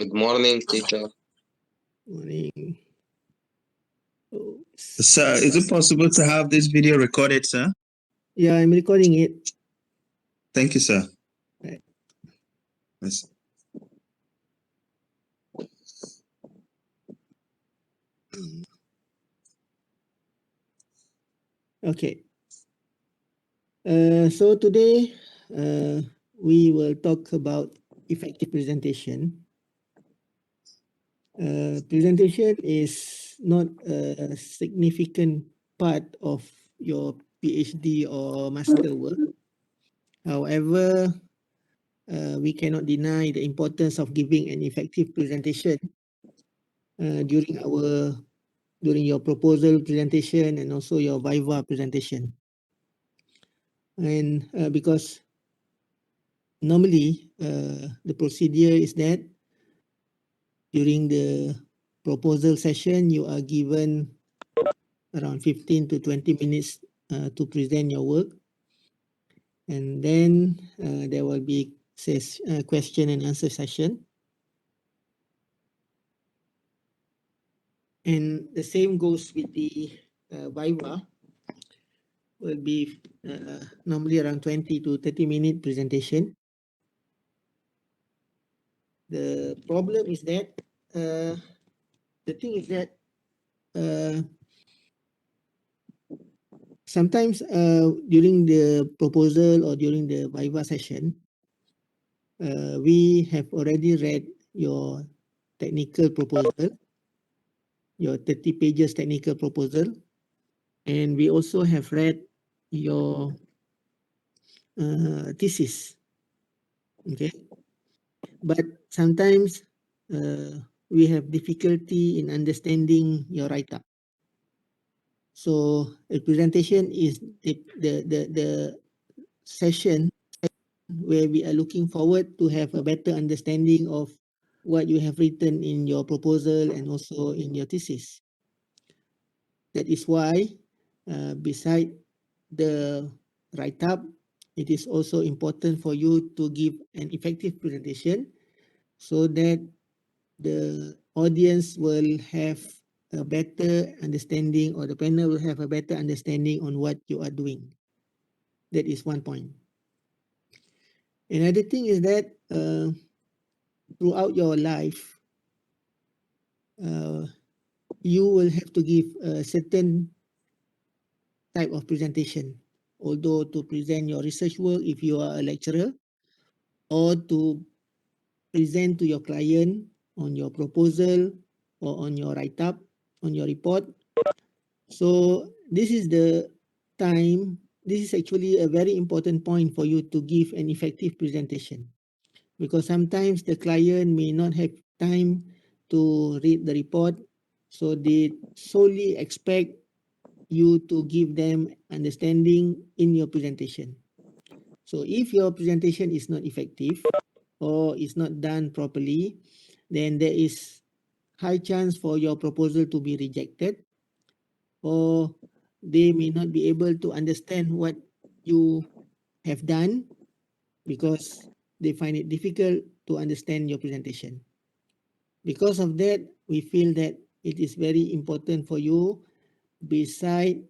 Good morning, teacher. Morning. Oh, Sir, is it possible to have this video recorded, sir? yeah, I'm recording it. Thank you, sir. Right. Yes. Okay. So today we will talk about effective presentation. Presentation is not a significant part of your PhD or master work. However, we cannot deny the importance of giving an effective presentation during your proposal presentation and also your Viva presentation. And because normally the procedure is that during the proposal session, you are given around 15 to 20 minutes to present your work. And then there will be question and answer session. And the same goes with the Viva, will be normally around 20 to 30 minute presentation. The problem is that the thing is that sometimes during the proposal or during the Viva session, we have already read your technical proposal, your 30 pages technical proposal, and we also have read your thesis. Okay, but sometimes we have difficulty in understanding your write-up. So a presentation is the session where we are looking forward to have a better understanding of what you have written in your proposal and also in your thesis. That is why, beside the write-up, it is also important for you to give an effective presentation so that the audience will have a better understanding, or the panel will have a better understanding on what you are doing. That is one point. Another thing is that throughout your life, you will have to give a certain type of presentation, although to present your research work if you are a lecturer, or to present to your client on your proposal or on your write-up, on your report. So this is the time, this is actually a very important point for you to give an effective presentation, because sometimes the client may not have time to read the report, so they solely expect you to give them understanding in your presentation. So if your presentation is not effective or is not done properly, then there is high chance for your proposal to be rejected, or they may not be able to understand what you have done because they find it difficult to understand your presentation. Because of that, we feel that it is very important for you, beside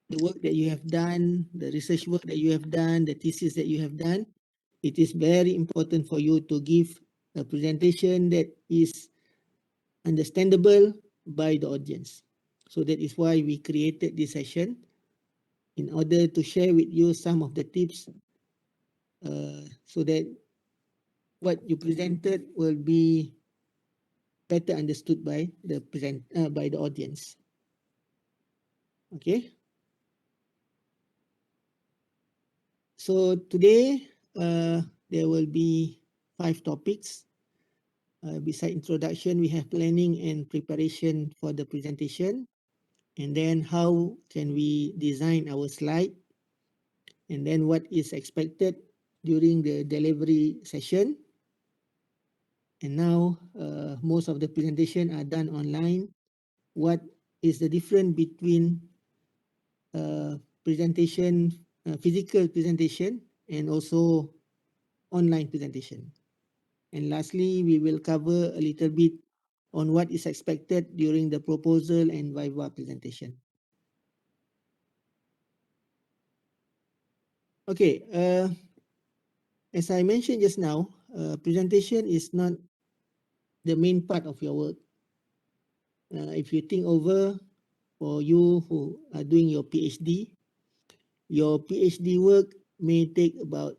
the work that you have done, the research work that you have done, the thesis that you have done, it is very important for you to give a presentation that is understandable by the audience. So that is why we created this session, in order to share with you some of the tips so that what you presented will be better understood by the audience. Okay. So today there will be 5 topics. Beside introduction, we have planning and preparation for the presentation, and then how can we design our slide, and then what is expected during the delivery session. And now most of the presentation are done online. What is the difference between presentation, physical presentation, and also online presentation? And lastly, we will cover a little bit on what is expected during the proposal and viva presentation. Okay, as I mentioned just now, presentation is not the main part of your work. If you think over, for you who are doing your PhD work may take about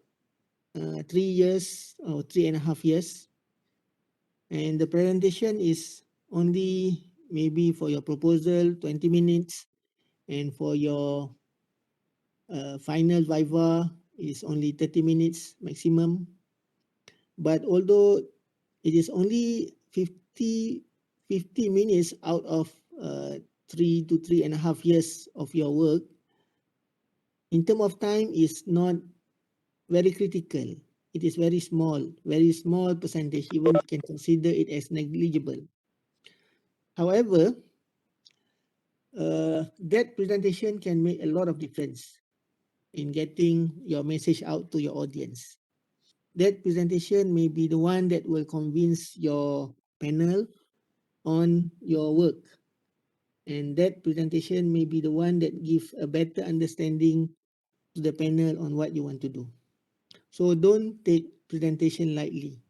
3 years or 3.5 years, and the presentation is only maybe for your proposal 20 minutes, and for your final viva is only 30 minutes maximum. But although it is only 50 minutes out of 3 to 3.5 years of your work, in terms of time is not very critical. It is very small percentage, even you can consider it as negligible. However, that presentation can make a lot of difference in getting your message out to your audience. That presentation may be the one that will convince your panel on your work. And that presentation may be the one that gives a better understanding to the panel on what you want to do. So don't take presentation lightly.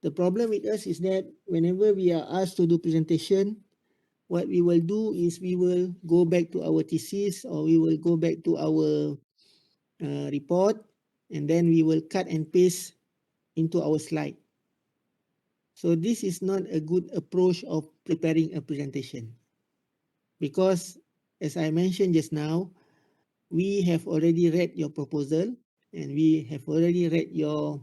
The problem with us is that whenever we are asked to do presentation, what we will do is we will go back to our thesis, or we will go back to our report, and then we will cut and paste into our slide. So this is not a good approach of preparing a presentation, because as I mentioned just now, we have already read your proposal, and we have already read your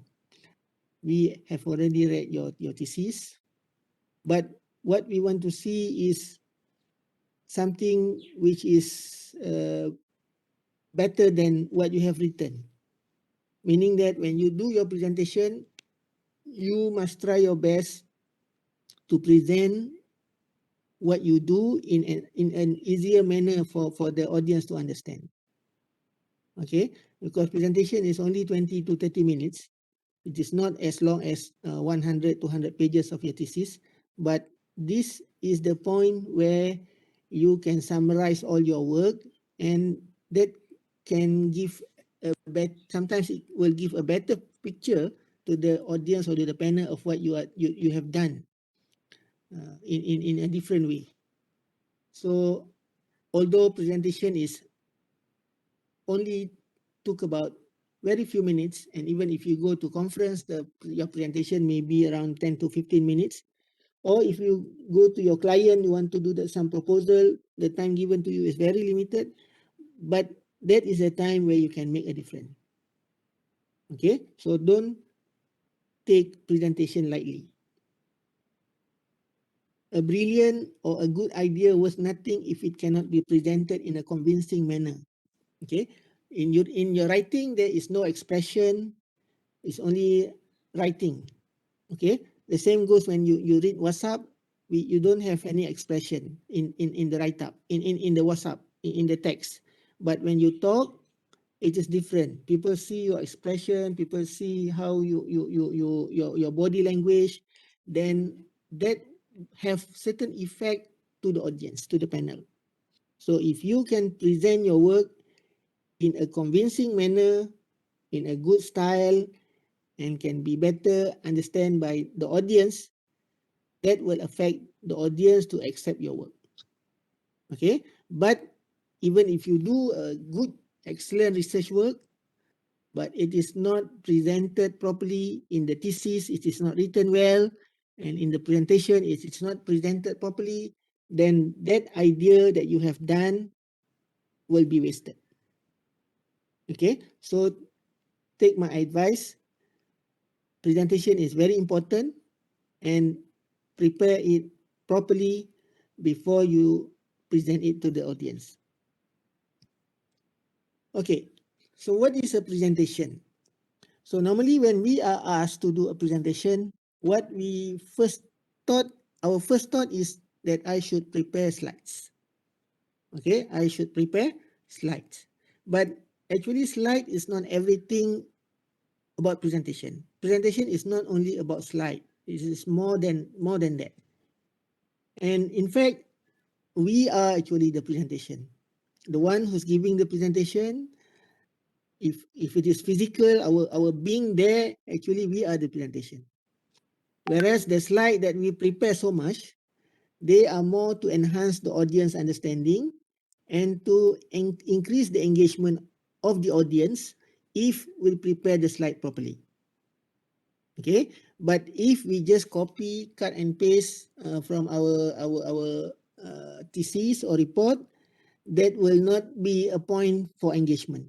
thesis. But what we want to see is something which is better than what you have written. Meaning that when you do your presentation, you must try your best to present what you do in an easier manner for the audience to understand. Okay, because presentation is only 20 to 30 minutes. It is not as long as 100 to 100 pages of your thesis, but this is the point where you can summarize all your work, and that can give sometimes it will give a better picture to the audience or to the panel of what you have done in a different way. So although presentation is only took about very few minutes, and even if you go to conference, your presentation may be around 10 to 15 minutes. Or if you go to your client, you want to do some proposal, the time given to you is very limited, but that is a time where you can make a difference. Okay, so don't take presentation lightly. A brilliant or a good idea was nothing if it cannot be presented in a convincing manner. Okay, in your writing, there is no expression, it's only writing. Okay, the same goes when you read WhatsApp. You don't have any expression in the write-up, in the WhatsApp, in the text. But when you talk, it is different. People see your expression, people see how your body language, then that have certain effect to the audience, to the panel. So if you can present your work in a convincing manner, in a good style, and can be better understood by the audience, that will affect the audience to accept your work. Okay, but even if you do a good, excellent research work, but it is not presented properly in the thesis, it is not written well, and in the presentation it's not presented properly, then that idea that you have done will be wasted. Okay, so take my advice. Presentation is very important, and prepare it properly before you present it to the audience. Okay, so what is a presentation? So normally when we are asked to do a presentation, what we first thought, our first thought is that I should prepare slides. Okay, I should prepare slides. But actually slide is not everything about presentation. presentation is not only about slide. It is more than that. And in fact, we are actually the presentation. The one who's giving the presentation, if it is physical, our being there, actually we are the presentation. Whereas the slide that we prepare so much, they are more to enhance the audience understanding and to increase the engagement of the audience if we prepare the slide properly. Okay, but if we just copy, cut and paste from our thesis or report, that will not be a point for engagement.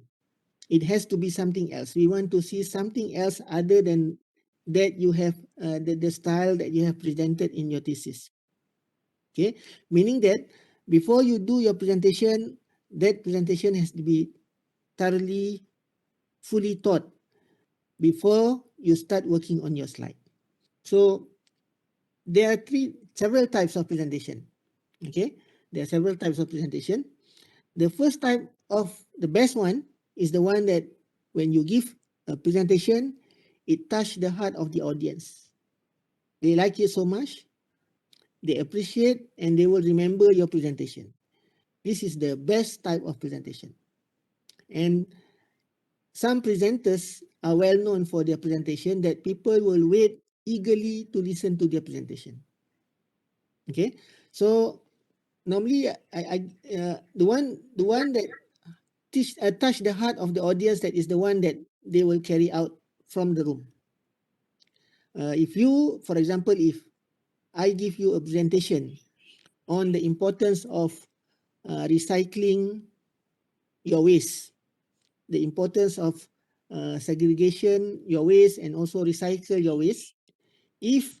It has to be something else. We want to see something else other than that you have the style that you have presented in your thesis. Okay, meaning that before you do your presentation, that presentation has to be thoroughly, fully taught before you start working on your slide. So there are several types of presentation. Okay, there are several types of presentation. The first type of the best one is the one that when you give a presentation, it touches the heart of the audience. They like it so much, they appreciate, and they will remember your presentation. This is the best type of presentation. And some presenters are well known for their presentation that people will wait eagerly to listen to their presentation. Okay, so normally the one that touch the heart of the audience, that is the one that they will carry out from the room. If you, for example, if I give you a presentation on the importance of recycling your waste, the importance of segregation your waste and also recycle your waste, if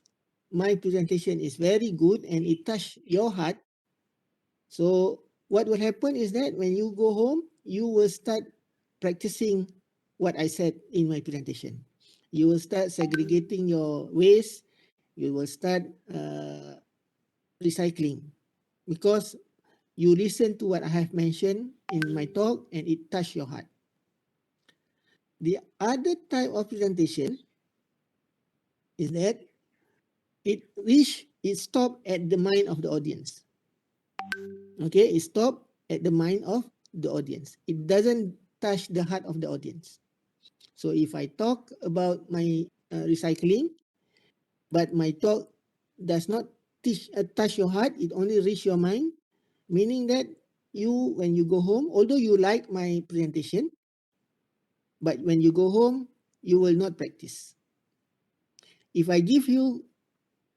my presentation is very good and it touch your heart, so what will happen is that when you go home, you will start practicing what I said in my presentation. You will start segregating your waste. You will start recycling because you listen to what I have mentioned in my talk and it touched your heart. The other type of presentation is that it stop at the mind of the audience. Okay, it stop at the mind of the audience. It doesn't touch the heart of the audience. So if I talk about my recycling, but my talk does not touch your heart, it only reach your mind, meaning that you, when you go home, although you like my presentation, but when you go home, you will not practice. If I give you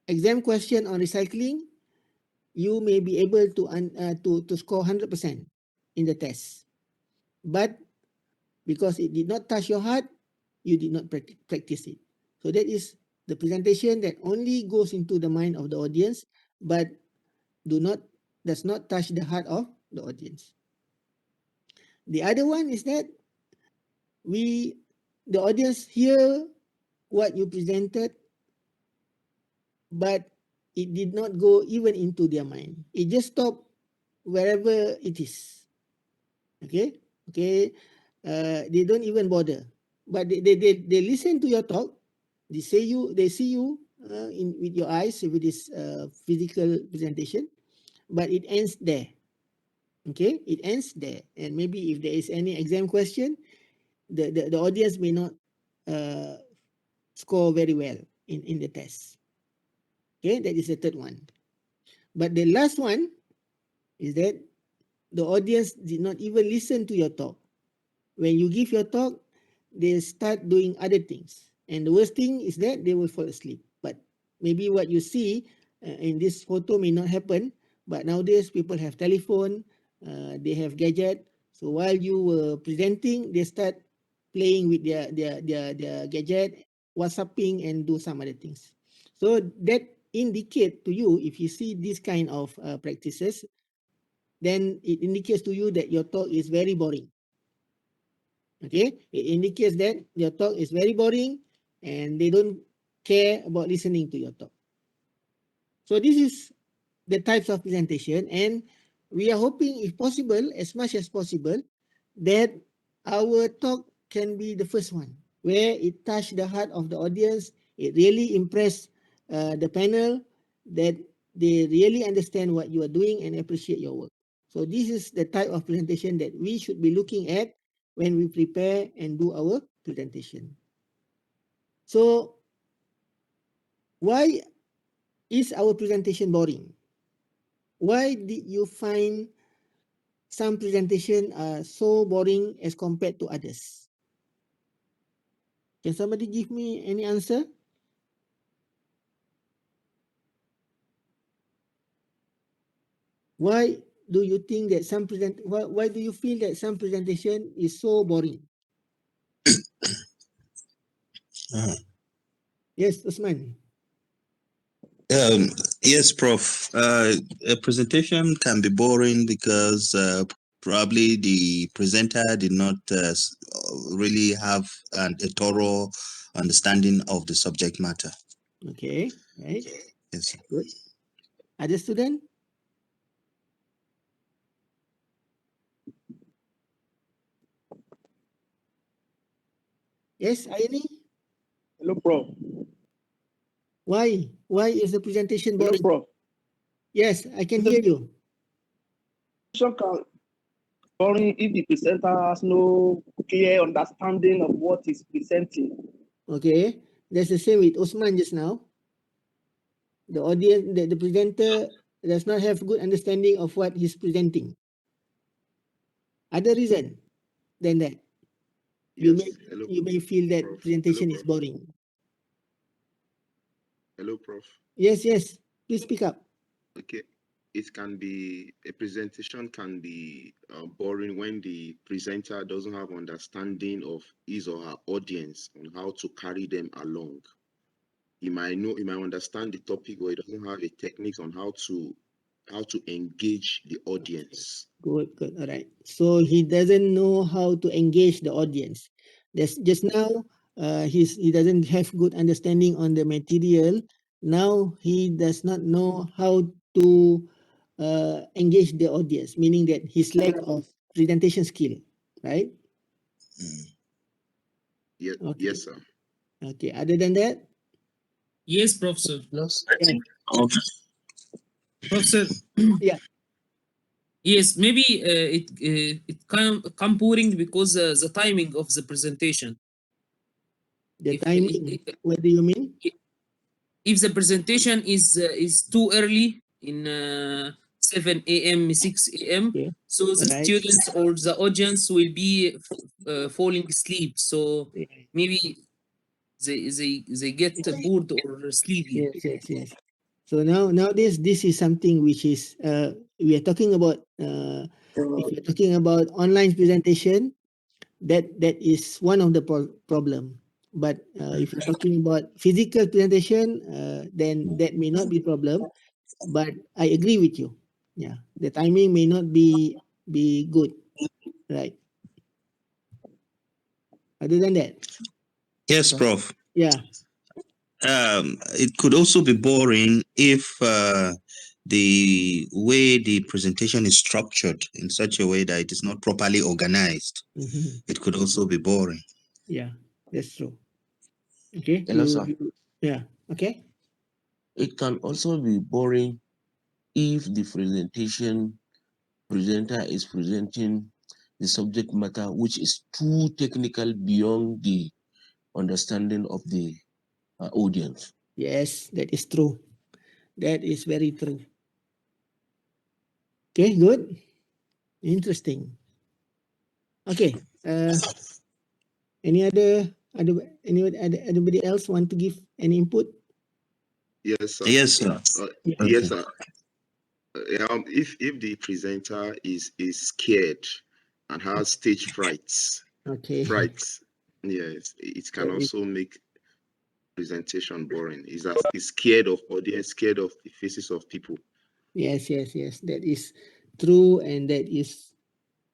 exam question on recycling, you may be able to score 100% in the test. But because it did not touch your heart, you did not practice it. So that is the presentation that only goes into the mind of the audience, but does not touch the heart of the audience. The other one is that the audience hear what you presented, but it did not go even into their mind. It just stopped wherever it is. Okay, they don't even bother, but they listen to your talk. They see you with your eyes with this physical presentation, but it ends there. Okay, it ends there, and maybe if there is any exam question, the audience may not score very well in the test. Okay, that is the third one. But the last one is that the audience did not even listen to your talk. When you give your talk, they start doing other things. And the worst thing is that they will fall asleep. But maybe what you see in this photo may not happen. But nowadays, people have telephone, they have gadget. So while you were presenting, they start playing with their gadget, WhatsApping, and do some other things. So that indicate to you, if you see this kind of practices, then it indicates to you that your talk is very boring. Okay, it indicates that your talk is very boring and they don't care about listening to your talk. So this is the types of presentation, and we are hoping, if possible, as much as possible, that our talk can be the first one. where it touched the heart of the audience. It really impressed the panel that they really understand what you are doing and appreciate your work. So this is the type of presentation that we should be looking at when we prepare and do our presentation. So why is our presentation boring? Why did you find some presentation are so boring as compared to others? Can somebody give me any answer? Why do you think that why do you feel that some presentation is so boring? Yes, Usman. Um, yes, Prof. A presentation can be boring because probably the presenter did not really have a thorough understanding of the subject matter. Okay, right. Yes. Good. Other student? Yes, Ayani? Hello, Prof. Why? Why is the presentation Hello, boring? Prof. Yes, I can hear you. Presentation can boring if the presenter has no clear understanding of what he's presenting. Okay, that's the same with Osman just now. The audience, the presenter does not have good understanding of what he's presenting. Other reason than that, you may feel that Prof. presentation Hello, is Prof. boring. Hello, Prof. Yes, yes. Please speak up. Okay, it can be a presentation can be boring when the presenter doesn't have understanding of his or her audience on how to carry them along. He might understand the topic, but he doesn't have a technique on how to engage the audience. Good, good. All right. So he doesn't know how to engage the audience. That's just now. He doesn't have good understanding on the material. Now he does not know how to engage the audience, meaning that his lack of presentation skill, right? Yes, Okay. yes, sir. Okay. Other than that, Yes, Professor. yeah. Professor. Yeah. Yes, maybe it come boring because the timing of the presentation. The If timing. What do you mean? if the presentation is too early in 7 a.m. 6 a.m. Okay. so the Right. students or the audience will be falling asleep, so Yeah. maybe they get bored or sleepy. Yes, yes, yes. So nowadays this is something which is we are talking about if you're talking about online presentation, that is one of the problem. But if you're talking about physical presentation, then that may not be problem. But I agree with you. Yeah, the timing may not be good, right? Other than that, Yes, Prof. yeah. It could also be boring if the way the presentation is structured in such a way that it is not properly organized. Mm-hmm. It could also be boring. Yeah, that's true. Okay. Hello, sir. Yeah. Okay. It can also be boring if the presenter is presenting the subject matter which is too technical beyond the understanding of the audience. Yes, that is true. That is very true. Okay, good. Interesting. Okay. Anybody else want to give any input? Yes, sir. Yes, sir. Yes, sir. If the presenter is scared and has stage frights, yes, it can also make presentation boring. Is scared of audience, scared of the faces of people. Yes, yes, yes. That is true, and that is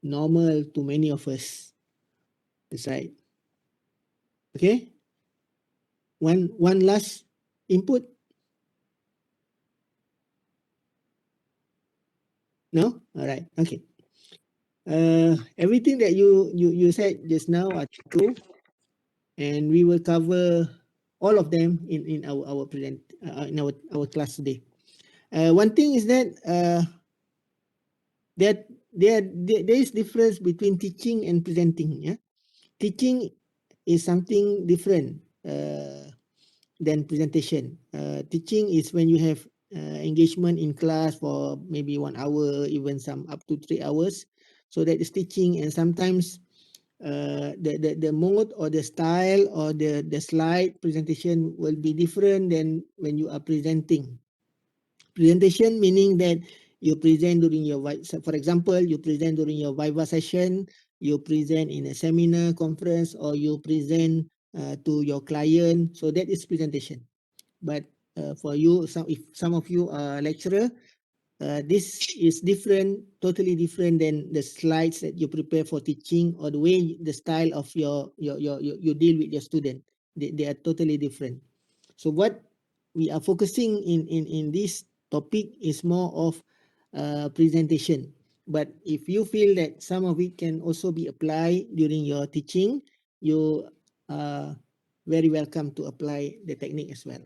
normal to many of us. That's right. Okay. One last input. No. All right. Okay. Everything that you said just now are true. and we will cover all of them in our our class today. One thing is that that there is difference between teaching and presenting. Yeah, teaching is something different than presentation. Teaching is when you have engagement in class for maybe 1 hour, even some up to 3 hours. So that is teaching, and sometimes the mode or the style or the slide presentation will be different than when you are presenting. Presentation meaning that you present during your, for example, you present during your Viva session, you present in a seminar, conference, or you present to your client. So that is presentation. But for you, if some of you are lecturer, this is different, totally different than the slides that you prepare for teaching, or the way, the style of you deal with your student. They are totally different. So what we are focusing in this topic is more of presentation. But if you feel that some of it can also be applied during your teaching, you are very welcome to apply the technique as well.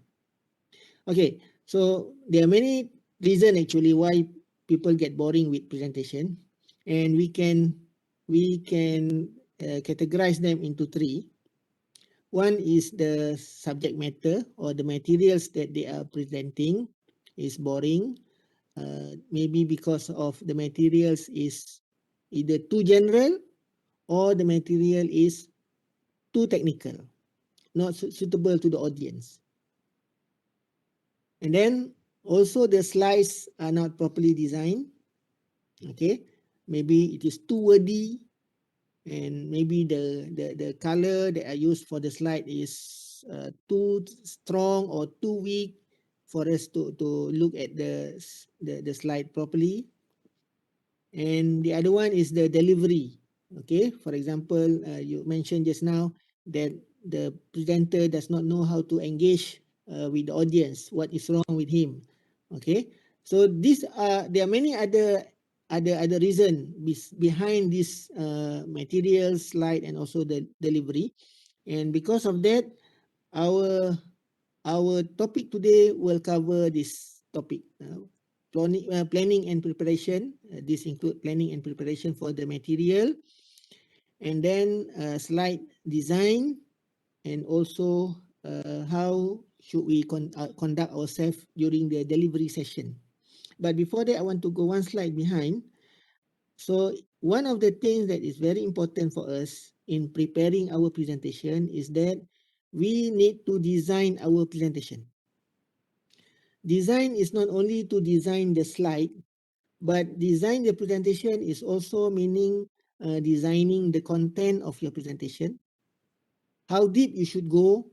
Okay, so there are many reasons actually why people get boring with presentation, and we can categorize them into three. One is the subject matter or the materials that they are presenting is boring. Maybe because of the materials is either too general or the material is too technical, not suitable to the audience. And then also the slides are not properly designed. Okay, maybe it is too wordy, and maybe the color that I used for the slide is too strong or too weak for us to look at the slide properly. And the other one is the delivery. Okay, for example, you mentioned just now that the presenter does not know how to engage with the audience. What is wrong with him? Okay, so there are many other reason behind this material, slide, and also the delivery. And because of that, our topic today will cover this topic. Planning and preparation. This include planning and preparation for the material, and then slide design, and also how should we conduct ourselves during the delivery session. But before that, I want to go one slide behind. So one of the things that is very important for us in preparing our presentation is that we need to design our presentation. Design is not only to design the slide, but design the presentation is also meaning designing the content of your presentation. How deep you should go?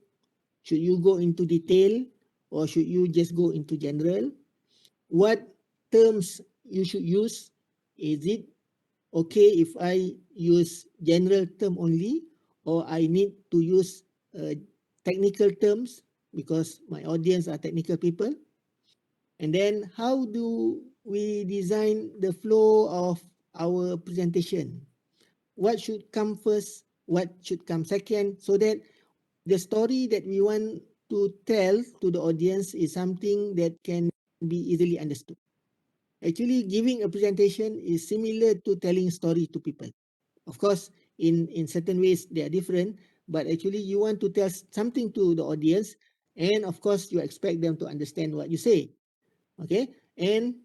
Should you go into detail, or should you just go into general? What terms you should use? Is it okay if I use general term only, or I need to use technical terms because my audience are technical people? And then how do we design the flow of our presentation? What should come first? What should come second? So that the story that we want to tell to the audience is something that can be easily understood. Actually, giving a presentation is similar to telling story to people. Of course, in certain ways they are different, but actually you want to tell something to the audience, and of course you expect them to understand what you say. Okay, and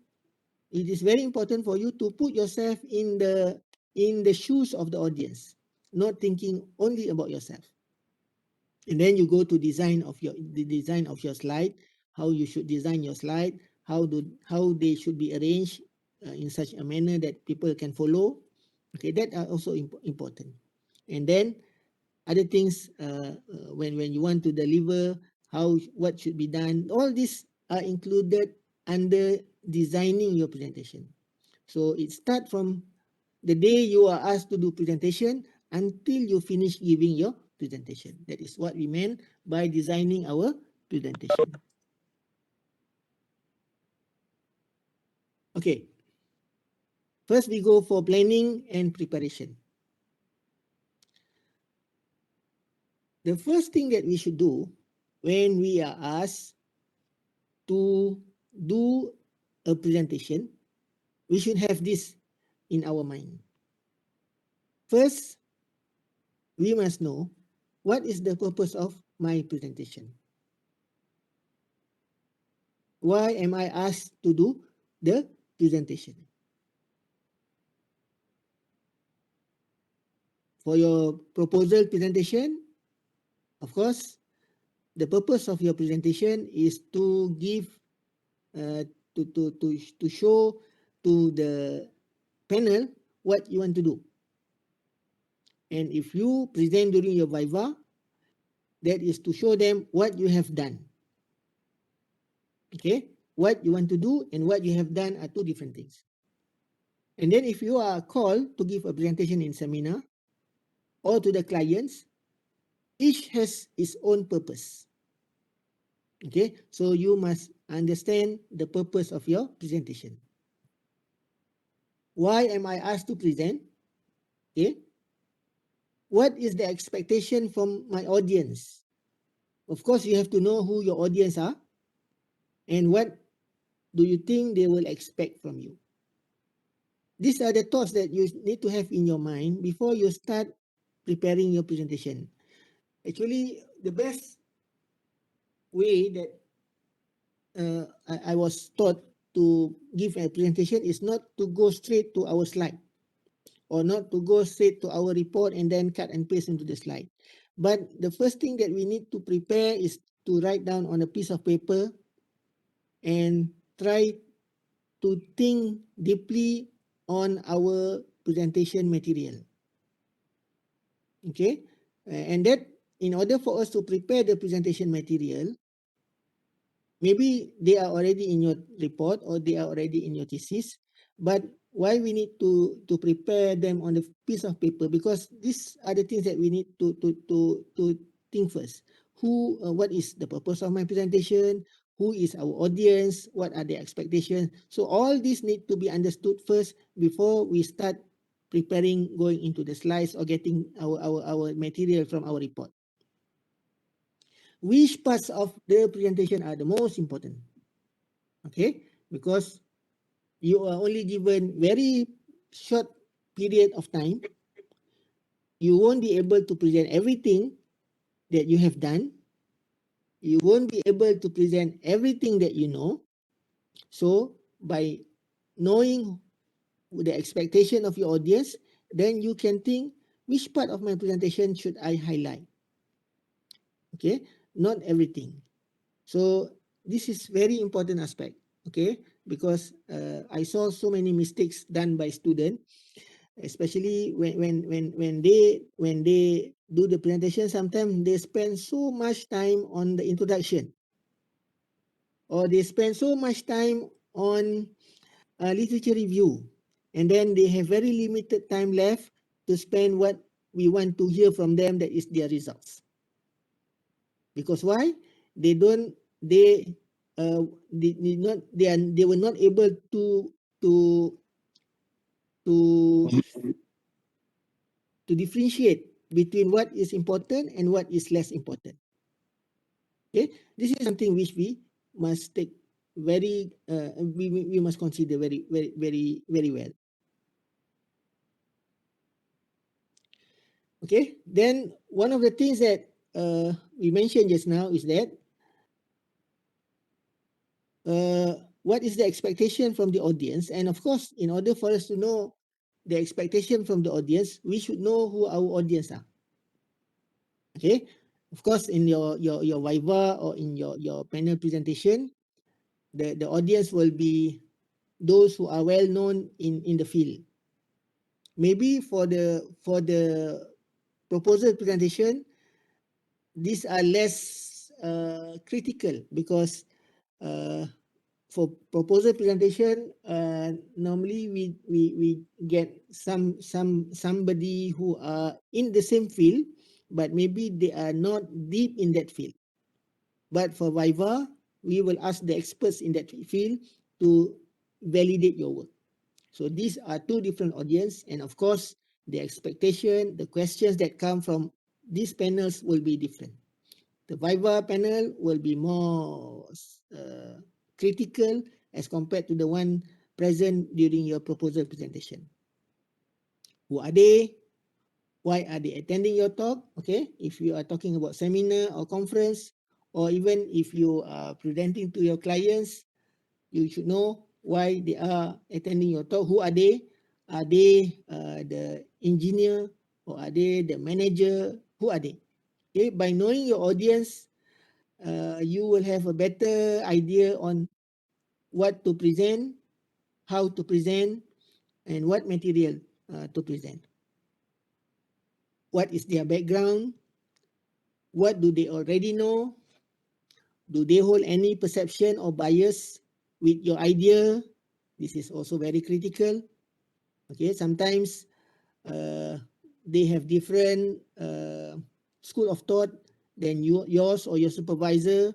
it is very important for you to put yourself in the shoes of the audience, not thinking only about yourself. And then you go to the design of your slide, how you should design your slide, how they should be arranged in such a manner that people can follow. Okay, that are also important. And then other things, when you want to deliver, what should be done, all these are included under designing your presentation. So it starts from the day you are asked to do presentation until you finish giving your presentation. That is what we meant by designing our presentation. Okay. First, we go for planning and preparation. The first thing that we should do when we are asked to do a presentation, we should have this in our mind. First, we must know what is the purpose of my presentation. Why am I asked to do the presentation? For your proposal presentation, of course, the purpose of your presentation is to give, to show to the panel what you want to do. And if you present during your viva, that is to show them what you have done. Okay, what you want to do and what you have done are two different things. And then if you are called to give a presentation in seminar or to the clients, each has its own purpose. Okay, so you must understand the purpose of your presentation. Why am I asked to present? Okay, what is the expectation from my audience? Of course, you have to know who your audience are and what do you think they will expect from you. These are the thoughts that you need to have in your mind before you start preparing your presentation. Actually, the best way that I was taught to give a presentation is not to go straight to our slide or not to go straight to our report and then cut and paste into the slide. But the first thing that we need to prepare is to write down on a piece of paper and try to think deeply on our presentation material. Okay, and that in order for us to prepare the presentation material, maybe they are already in your report or they are already in your thesis, but why we need to prepare them on a piece of paper? Because these are the things that we need to think first. What is the purpose of my presentation? Who is our audience? What are the expectations? So all these need to be understood first before we start preparing, going into the slides or getting our material from our report. Which parts of the presentation are the most important? Okay, because you are only given very short period of time. You won't be able to present everything that you have done. You won't be able to present everything that you know. So by knowing the expectation of your audience, then you can think which part of my presentation should I highlight. Okay, not everything. So this is very important aspect. Okay, because I saw so many mistakes done by students, especially when they do the presentation. Sometimes they spend so much time on the introduction, or they spend so much time on literature review, and then they have very limited time left to spend what we want to hear from them, that is their results. Because why? They don't they they were not able to differentiate between what is important and what is less important. Okay, this is something which we must take very we must consider very well. Okay, then one of the things that we mentioned just now is that what is the expectation from the audience? And of course, in order for us to know the expectation from the audience, we should know who our audience are. Okay, of course, in your viva or in your panel presentation, the audience will be those who are well known in the field. Maybe for the proposal presentation, these are less critical because for proposal presentation, normally we get somebody who are in the same field, but maybe they are not deep in that field. But for viva, we will ask the experts in that field to validate your work. So these are two different audience, and of course, the expectation, the questions that come from these panels will be different. The Viva panel will be more critical as compared to the one present during your proposal presentation. Who are they? Why are they attending your talk? Okay, if you are talking about seminar or conference, or even if you are presenting to your clients, you should know why they are attending your talk. Who are they? Are they the engineer, or are they the manager? Who are they? Okay, by knowing your audience, you will have a better idea on what to present, how to present, and what material to present. What is their background? What do they already know? Do they hold any perception or bias with your idea? This is also very critical. Okay, sometimes they have different school of thought than yours or your supervisor.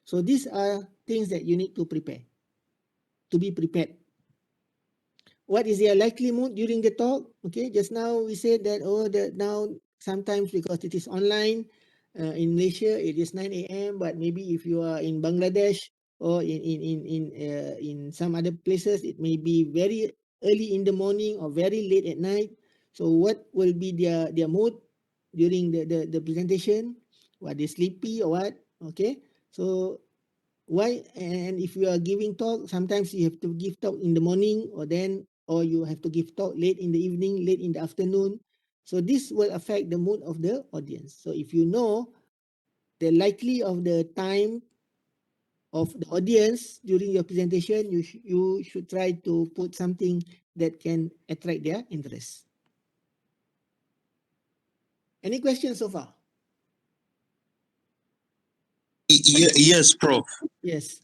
So these are things that you need to prepare, to be prepared. What is their likely mood during the talk? Okay, just now we said that, now sometimes because it is online, in Malaysia it is 9 a.m. But maybe if you are in Bangladesh or in some other places, it may be very early in the morning or very late at night. So what will be their mood during the presentation? Are they sleepy or what? Okay, so why? And if you are giving talk, sometimes you have to give talk in the morning, or you have to give talk late in the evening, late in the afternoon. So this will affect the mood of the audience. So if you know the likely of the time of the audience during your presentation, you should try to put something that can attract their interest. Any questions so far? Yes, Prof. Yes.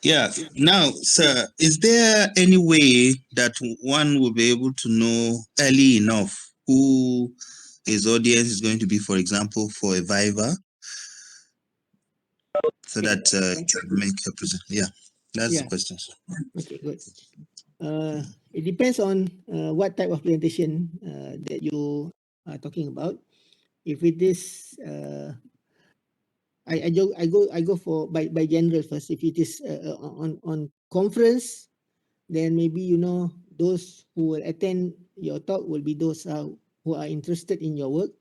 Yeah. Now, sir, is there any way that one will be able to know early enough who his audience is going to be, for example, for a Viva, so that you can make a present? Yeah, that's the question, sir. Okay, good. It depends on what type of presentation that you are talking about. If it is, I go for by general first. If it is on conference, then maybe those who will attend your talk will be those who are interested in your work,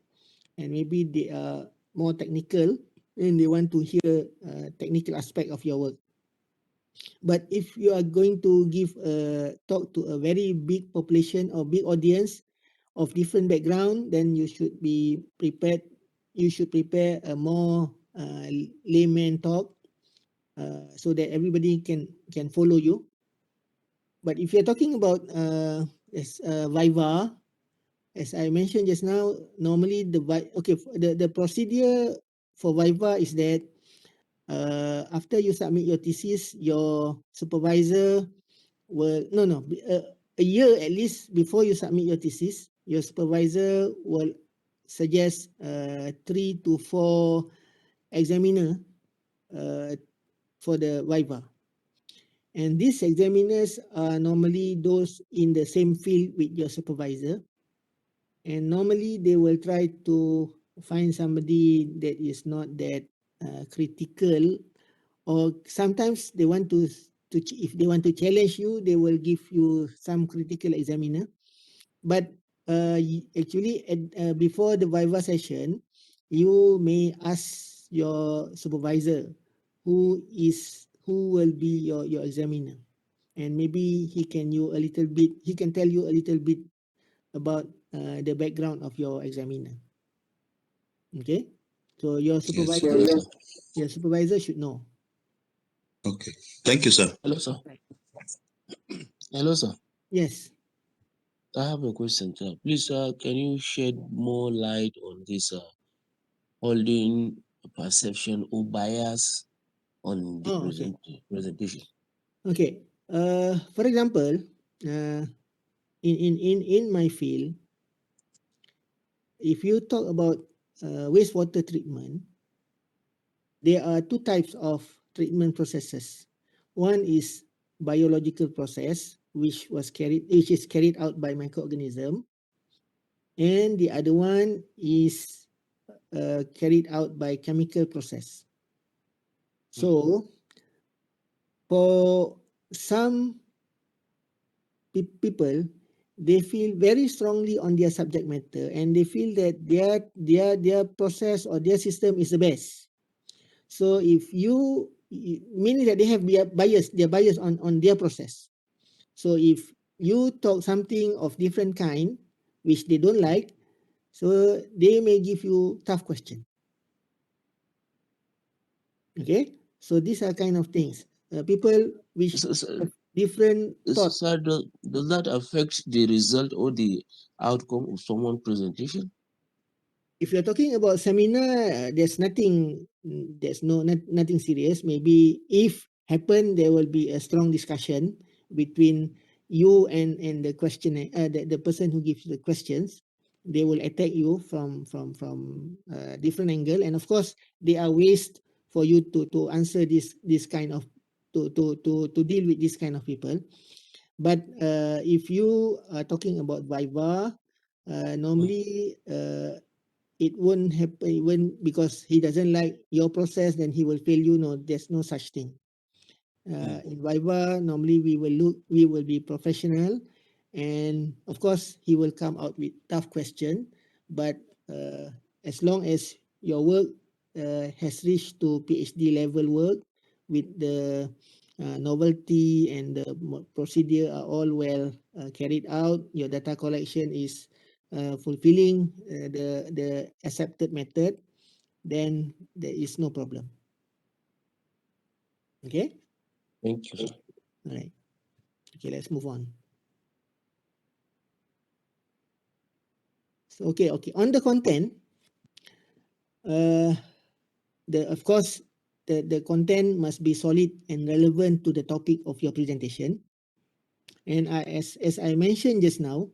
and maybe they are more technical and they want to hear technical aspect of your work. But if you are going to give a talk to a very big population or big audience of different background, then you should be prepared. You should prepare a more layman talk so that everybody can follow you. But if you're talking about Viva, as I mentioned just now, normally the procedure for Viva is that after you submit your thesis, your supervisor will a year at least before you submit your thesis, your supervisor will suggest 3 to 4 examiner for the Viva. And these examiners are normally those in the same field with your supervisor. And normally they will try to find somebody that is not that critical, or sometimes they want to if they want to challenge you, they will give you some critical examiner. But actually before the Viva session, you may ask your supervisor who will be your examiner, and maybe he can tell you a little bit about the background of your examiner. Okay, so your supervisor should know. Okay. Thank you, sir. Hello, sir. Hello, sir. Yes. I have a question, sir. Please, can you shed more light on this holding perception or bias on the presentation? Okay. For example, in my field, if you talk about wastewater treatment, there are two types of treatment processes. One is biological process, which is carried out by microorganism, and the other one is carried out by chemical process. So for some people, they feel very strongly on their subject matter, and they feel that their process or their system is the best. So if you, meaning that they have bias, they're biased on their process. So if you talk something of different kind, which they don't like, so they may give you tough question. Okay, so these are kind of things. People which So, have different thoughts. sir, does that affect the result or the outcome of someone's presentation? If you're talking about seminar, there's nothing, there's nothing serious. Maybe if happen, there will be a strong discussion between you and the questioner, the person who gives the questions. They will attack you from different angle, and of course, there are ways for you to answer this kind of to deal with this kind of people. But if you are talking about Viva, normally it won't happen when, because he doesn't like your process, then he will fail you. No, there's no such thing. In Viva, normally we will be professional, and of course he will come out with tough question, but as long as your work has reached to PhD level work with the novelty and the procedure are all well carried out, your data collection is fulfilling the accepted method, then there is no problem. Okay. Thank you, sir. All right. Okay, let's move on. So, okay. On the content, of course, the content must be solid and relevant to the topic of your presentation. And as I mentioned just now,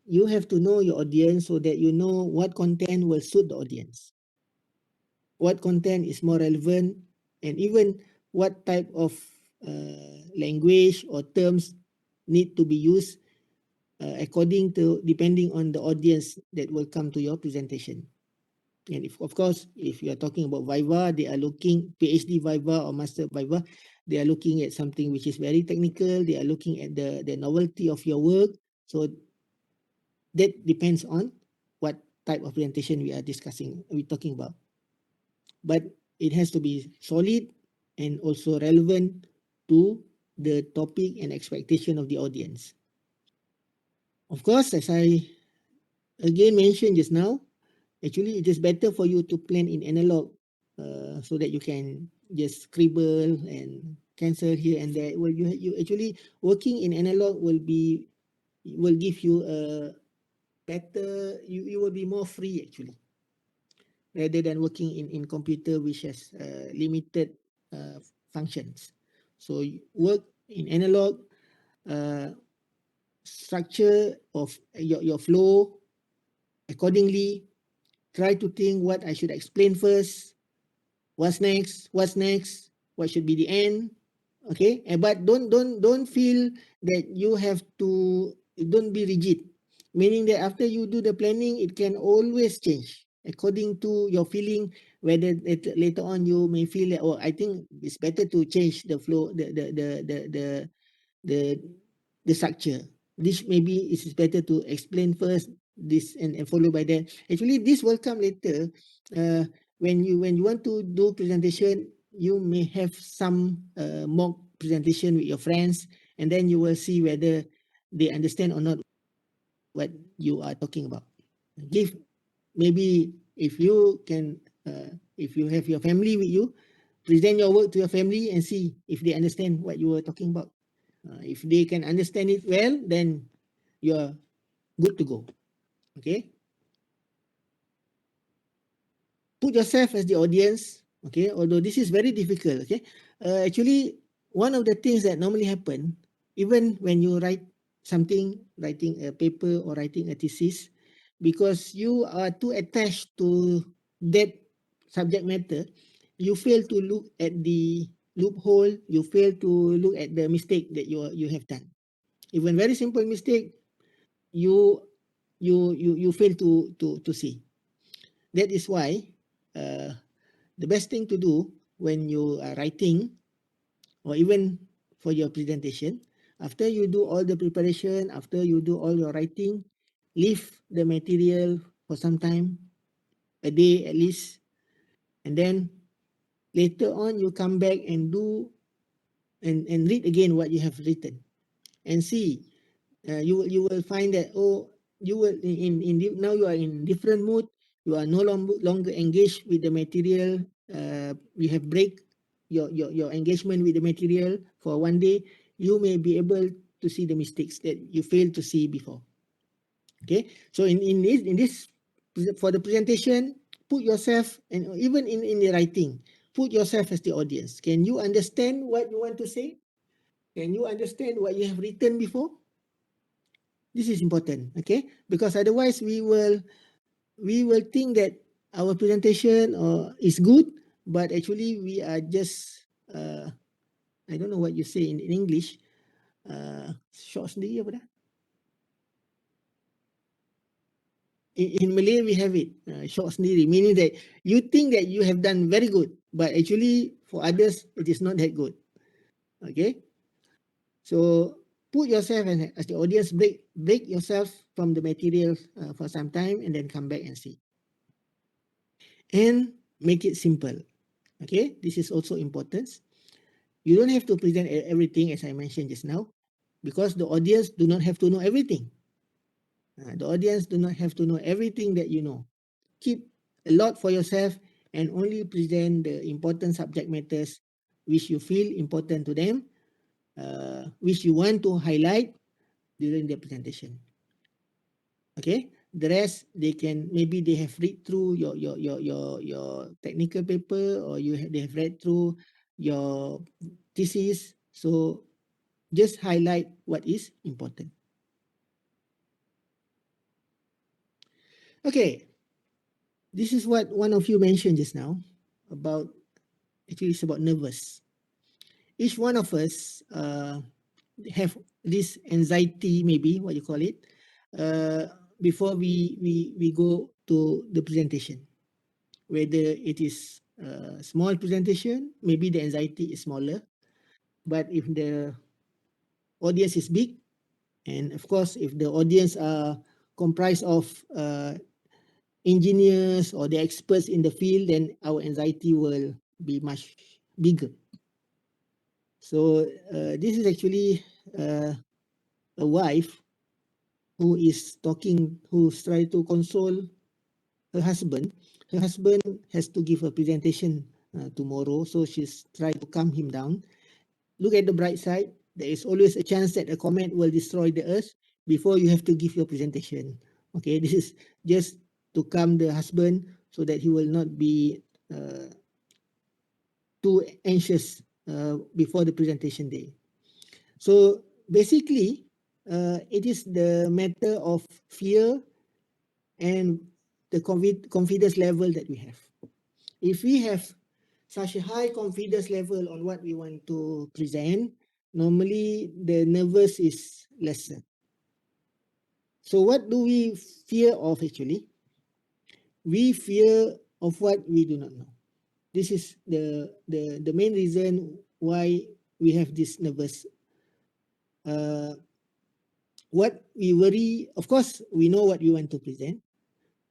you have to know your audience so that you know what content will suit the audience, what content is more relevant, and even what type of language or terms need to be used depending on the audience that will come to your presentation. And if, of course, if you are talking about Viva, they are looking PhD Viva or Master Viva, they are looking at something which is very technical. They are looking at the novelty of your work. So that depends on what type of presentation we're talking about. But it has to be solid and also relevant to the topic and expectation of the audience. Of course, as I again mentioned just now, actually it is better for you to plan in analog so that you can just scribble and cancel here and there. Well, you actually working in analog will give you a better, you will be more free actually, rather than working in computer which has limited functions. So you work in analog, structure of your flow accordingly. Try to think what I should explain first, what's next, what should be the end. Okay, but don't feel that you have to, don't be rigid, meaning that after you do the planning, it can always change according to your feeling, whether later on you may feel that, oh, I think it's better to change the flow, the structure. This maybe it is better to explain first this and follow by that. Actually, this will come later. When you want to do presentation, you may have some mock presentation with your friends, and then you will see whether they understand or not what you are talking about. Give, maybe if you can, if you have your family with you, present your work to your family and see if they understand what you were talking about. If they can understand it well, then you are good to go. Okay. Put yourself as the audience. Okay. Although this is very difficult. Okay. Actually, one of the things that normally happen, even when you write something, writing a paper or writing a thesis, because you are too attached to that subject matter, you fail to look at the loophole. You fail to look at the mistake that you have done. Even very simple mistake, you fail to see. That is why the best thing to do when you are writing, or even for your presentation, after you do all the preparation, after you do all your writing, leave the material for some time, a day at least, and then later on you come back and do and read again what you have written and see. You will find that, oh, you will now you are in different mood. You are no longer engaged with the material. You have break your engagement with the material for one day. You may be able to see the mistakes that you failed to see before. Okay, so in this for the presentation, put yourself, and even in the writing, put yourself as the audience. Can you understand what you want to say? Can you understand what you have written before? This is important, okay? Because otherwise we will think that our presentation is good, but actually we are just I don't know what you say in English. Short sendiri apa dah? In Malay we have it, short sendiri, meaning that you think that you have done very good, but actually for others it is not that good. Okay, so put yourself as the audience, break yourself from the material for some time, and then come back and see. And make it simple. Okay, this is also important. You don't have to present everything as I mentioned just now, because the audience do not have to know everything. The audience do not have to know everything that you know. Keep a lot for yourself and only present the important subject matters which you feel important to them, which you want to highlight during the presentation. Okay, the rest maybe they have read through your technical paper, or they have read through your thesis. So just highlight what is important. Okay, this is what one of you mentioned just now about, actually it's about nervous. Each one of us have this anxiety, maybe what you call it, before we go to the presentation. Whether it is a small presentation, maybe the anxiety is smaller. But if the audience is big, and of course, if the audience are comprised of engineers or the experts in the field, then our anxiety will be much bigger. So this is actually a wife who is talking, who's trying to console her husband. Her husband has to give a presentation tomorrow, so she's trying to calm him down. Look at the bright side. There is always a chance that a comet will destroy the earth before you have to give your presentation. Okay, this is just to calm the husband so that he will not be too anxious before the presentation day. So basically, it is the matter of fear and the confidence level that we have. If we have such a high confidence level on what we want to present, normally the nervous is lesser. So what do we fear of actually? We fear of what we do not know. This is the main reason why we have this nervous. What we worry, of course, we know what we want to present,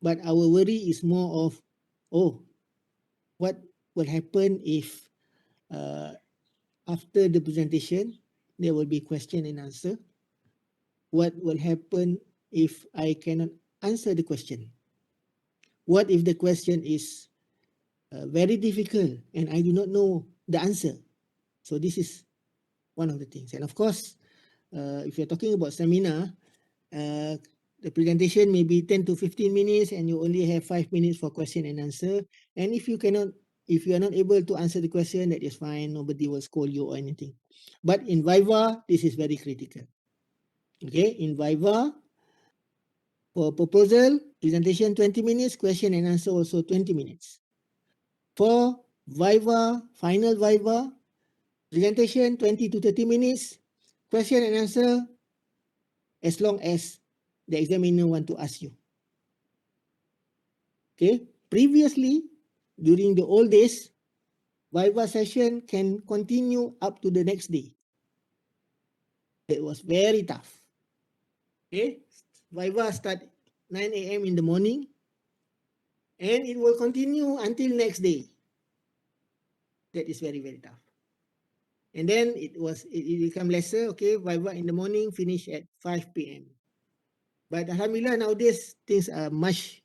but our worry is more of, oh, what will happen if after the presentation, there will be question and answer. What will happen if I cannot answer the question? What if the question is very difficult and I do not know the answer? So this is one of the things. And of course, if you're talking about seminar, the presentation may be 10 to 15 minutes and you only have 5 minutes for question and answer. And if you are not able to answer the question, that is fine. Nobody will scold you or anything. But in Viva, this is very critical. Okay, in Viva, for proposal, presentation 20 minutes, question and answer also 20 minutes. For Viva, final Viva, presentation 20 to 30 minutes, question and answer as long as the examiner want to ask you. Okay, previously, during the old days, Viva session can continue up to the next day. It was very tough. Okay, Viva start 9 a.m. in the morning, and it will continue until next day. That is very, very tough. And then it become lesser. Okay, Viva in the morning, finish at 5 p.m. But alhamdulillah, nowadays things are much.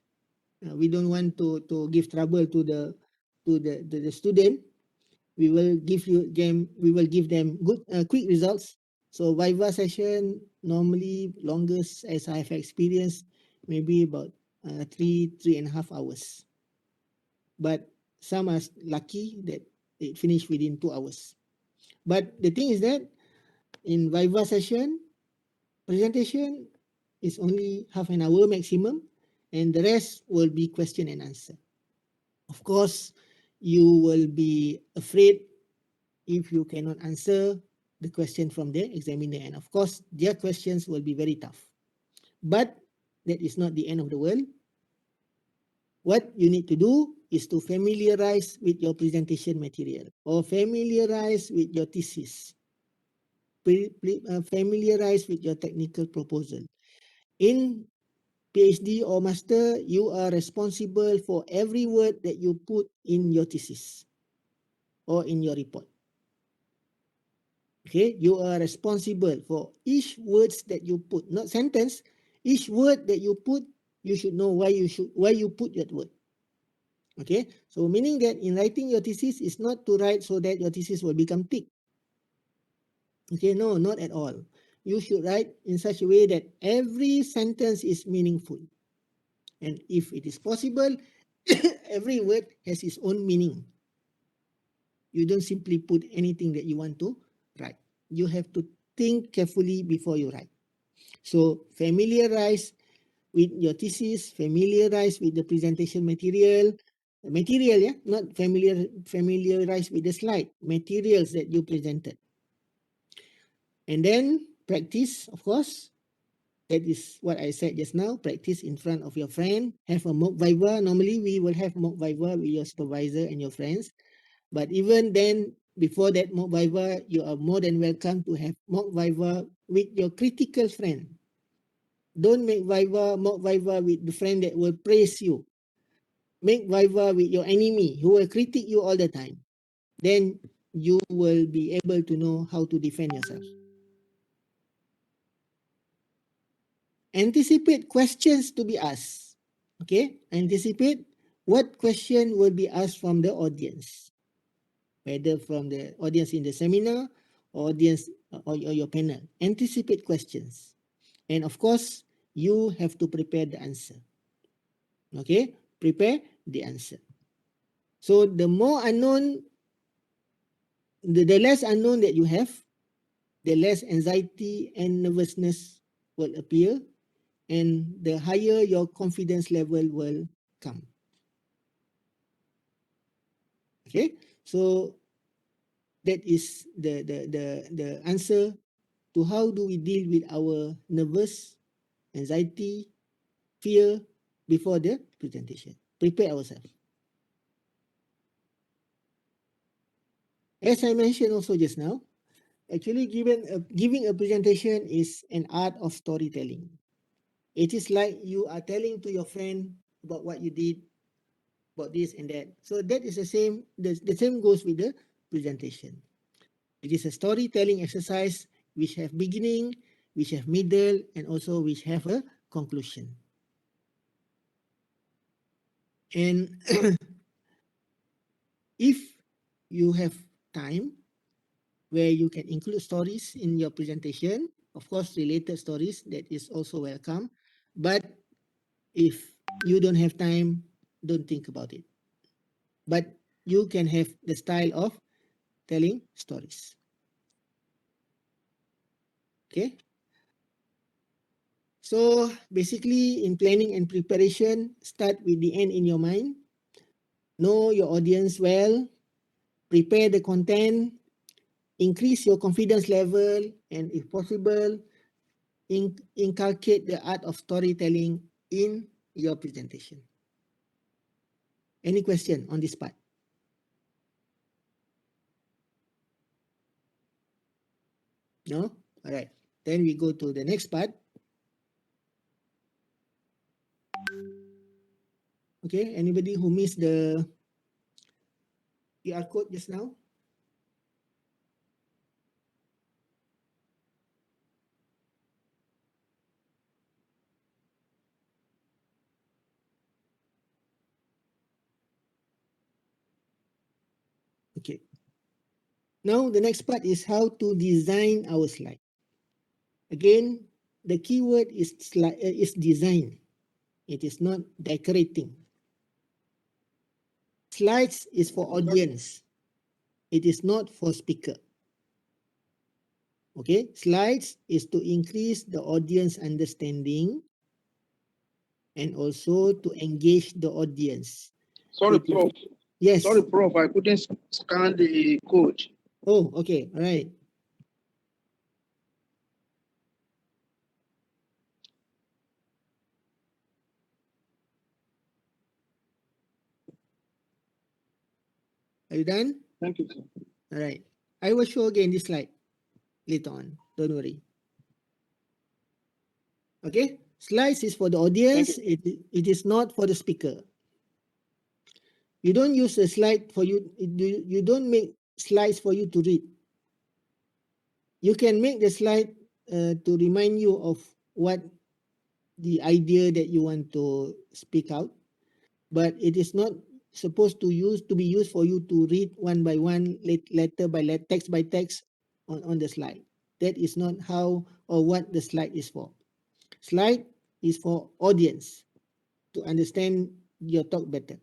We don't want to give trouble to the student. We will give them good quick results. So Viva session normally longest, as I have experienced, maybe about 3.5 hours. But some are lucky that it finished within 2 hours. But the thing is that in Viva session, presentation is only half an hour maximum, and the rest will be question and answer. Of course, you will be afraid if you cannot answer the question from the examiner, and of course, their questions will be very tough. But that is not the end of the world. What you need to do is to familiarize with your presentation material or familiarize with your thesis. Familiarize with your technical proposal. In PhD or master, you are responsible for every word that you put in your thesis or in your report. Okay, you are responsible for each words that you put, not sentence. Each word that you put, you should know why you put that word. Okay, so meaning that in writing your thesis is not to write so that your thesis will become thick. Okay, no, not at all. You should write in such a way that every sentence is meaningful. And if it is possible, every word has its own meaning. You don't simply put anything that you want to write. You have to think carefully before you write. So familiarize with your thesis, familiarize with the presentation material, not familiarize with the slide, materials that you presented. And then practice, of course. That is what I said just now. Practice in front of your friend. Have a mock viva. Normally, we will have mock viva with your supervisor and your friends. But even then, before that mock viva, you are more than welcome to have mock viva with your critical friend. Don't make mock viva with the friend that will praise you. Make viva with your enemy who will critique you all the time. Then you will be able to know how to defend yourself. Anticipate questions to be asked. Okay, anticipate what question will be asked from the audience, whether from the audience in the seminar, audience or your panel. Anticipate questions, and of course, you have to prepare the answer. Okay, prepare the answer. So the more unknown, the less unknown that you have, the less anxiety and nervousness will appear, and the higher your confidence level will come. Okay, so that is the answer to how do we deal with our nervous, anxiety, fear before the presentation. Prepare ourselves. As I mentioned also just now, actually giving a presentation is an art of storytelling. It is like you are telling to your friend about what you did, about this and that. So that is the same goes with the presentation. It is a storytelling exercise which have beginning, which have middle, and also which have a conclusion. And if you have time where you can include stories in your presentation, of course, related stories, that is also welcome. But if you don't have time, don't think about it. But you can have the style of telling stories. Okay. So basically, in planning and preparation, start with the end in your mind. Know your audience well. Prepare the content. Increase your confidence level, and if possible, inculcate the art of storytelling in your presentation. Any question on this part? No? All right. Then we go to the next part. Okay, anybody who missed the QR code just now? Okay. Now the next part is how to design our slide. Again, the keyword is design. It is not decorating. Slides is for audience. It is not for speaker. Okay, slides is to increase the audience understanding and also to engage the audience. Sorry, It is- Prof. Yes. Sorry, Prof. I couldn't scan the code. Oh, okay. All right. Are you done? Thank you, sir. All right. I will show again this slide later on. Don't worry. Okay. Slides is for the audience. It is not for the speaker. You don't use a slide for you. You don't make slides for you to read. You can make the slide to remind you of what the idea that you want to speak out, but it is not supposed to be used for you to read one by one, letter by letter, text by text on the slide. That is not how or what the slide is for. Slide is for audience to understand your talk better.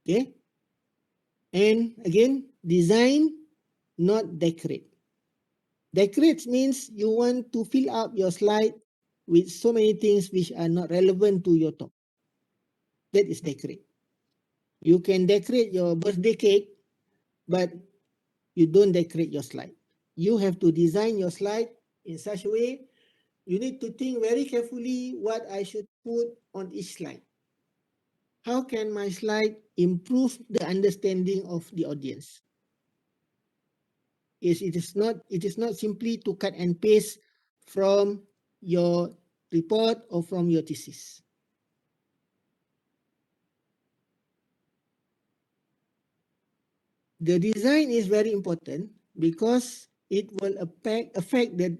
Okay? And again, design, not decorate. Decorate means you want to fill up your slide with so many things which are not relevant to your talk. That is decorate. You can decorate your birthday cake, but you don't decorate your slide. You have to design your slide in such a way. You need to think very carefully what I should put on each slide. How can my slide improve the understanding of the audience? It is not simply to cut and paste from your report or from your thesis. The design is very important because it will affect the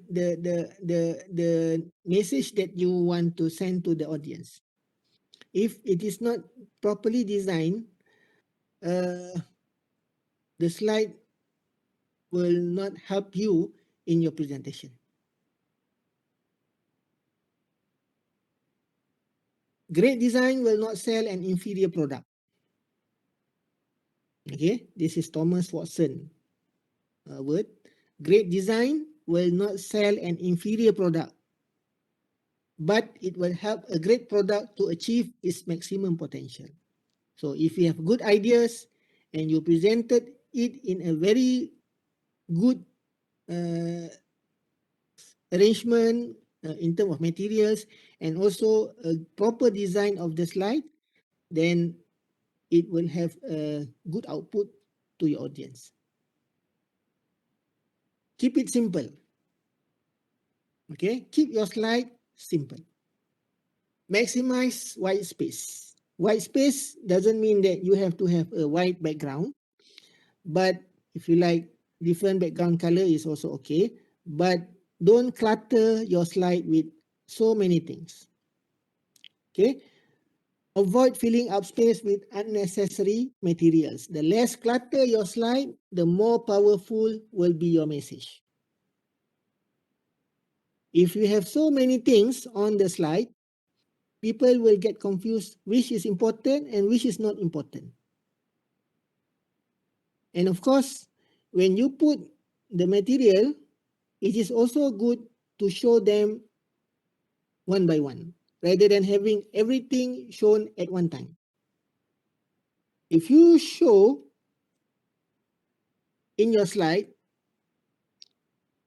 message that you want to send to the audience. If it is not properly designed, the slide will not help you in your presentation. Great design will not sell an inferior product. Okay, this is Thomas Watson word. Great design will not sell an inferior product, but it will help a great product to achieve its maximum potential. So if you have good ideas and you presented it in a very good arrangement in terms of materials and also a proper design of the slide, then it will have a good output to your audience. Keep it simple. Okay, keep your slide simple. Maximize white space. White space doesn't mean that you have to have a white background, but if you like different background color is also okay, but don't clutter your slide with so many things. Okay, avoid filling up space with unnecessary materials. The less clutter your slide, the more powerful will be your message. If you have so many things on the slide, people will get confused which is important and which is not important. And of course, when you put the material, it is also good to show them one by one, rather than having everything shown at one time. If you show in your slide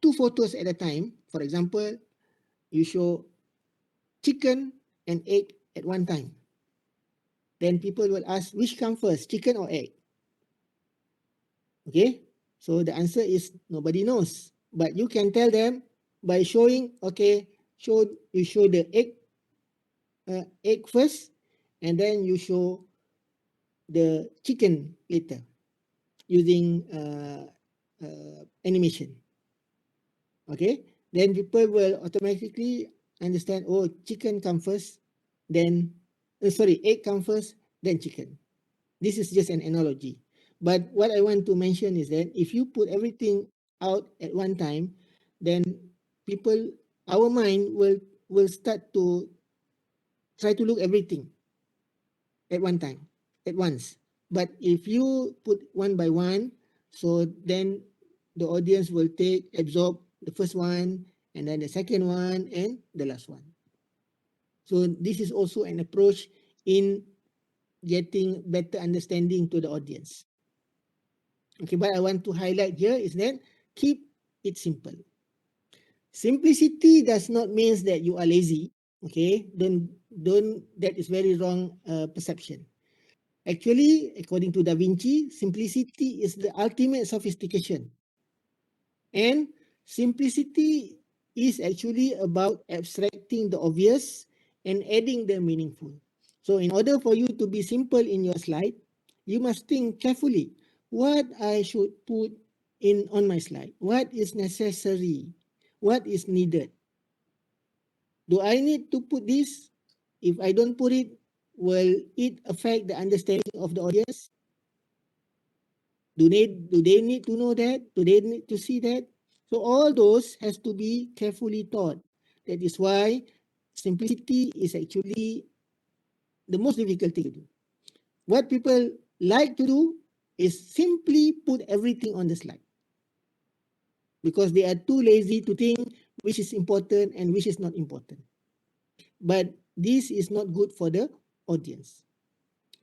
2 photos at a time, for For example, you show chicken and egg at one time. Then people will ask, which come first, chicken or egg? Okay, so the answer is nobody knows. But you can tell them by showing, okay, you show the egg first, and then you show the chicken later using animation. Okay, then people will automatically understand, oh, chicken come first, then, egg come first, then chicken. This is just an analogy. But what I want to mention is that if you put everything out at one time, then our mind will start to try to look everything at one time, at once. But if you put one by one, so then the audience will absorb the first one, and then the second one, and the last one. So this is also an approach in getting better understanding to the audience. Okay, but I want to highlight here is that keep it simple. Simplicity does not mean that you are lazy. Okay, that is very wrong perception. Actually, according to Da Vinci, simplicity is the ultimate sophistication. And simplicity is actually about abstracting the obvious and adding the meaningful. So in order for you to be simple in your slide, you must think carefully what I should put in on my slide. What is necessary? What is needed? Do I need to put this? If I don't put it, will it affect the understanding of the audience? Do they need to know that? Do they need to see that? So all those has to be carefully thought. That is why simplicity is actually the most difficult thing to do. What people like to do is simply put everything on the slide, because they are too lazy to think which is important and which is not important. But this is not good for the audience.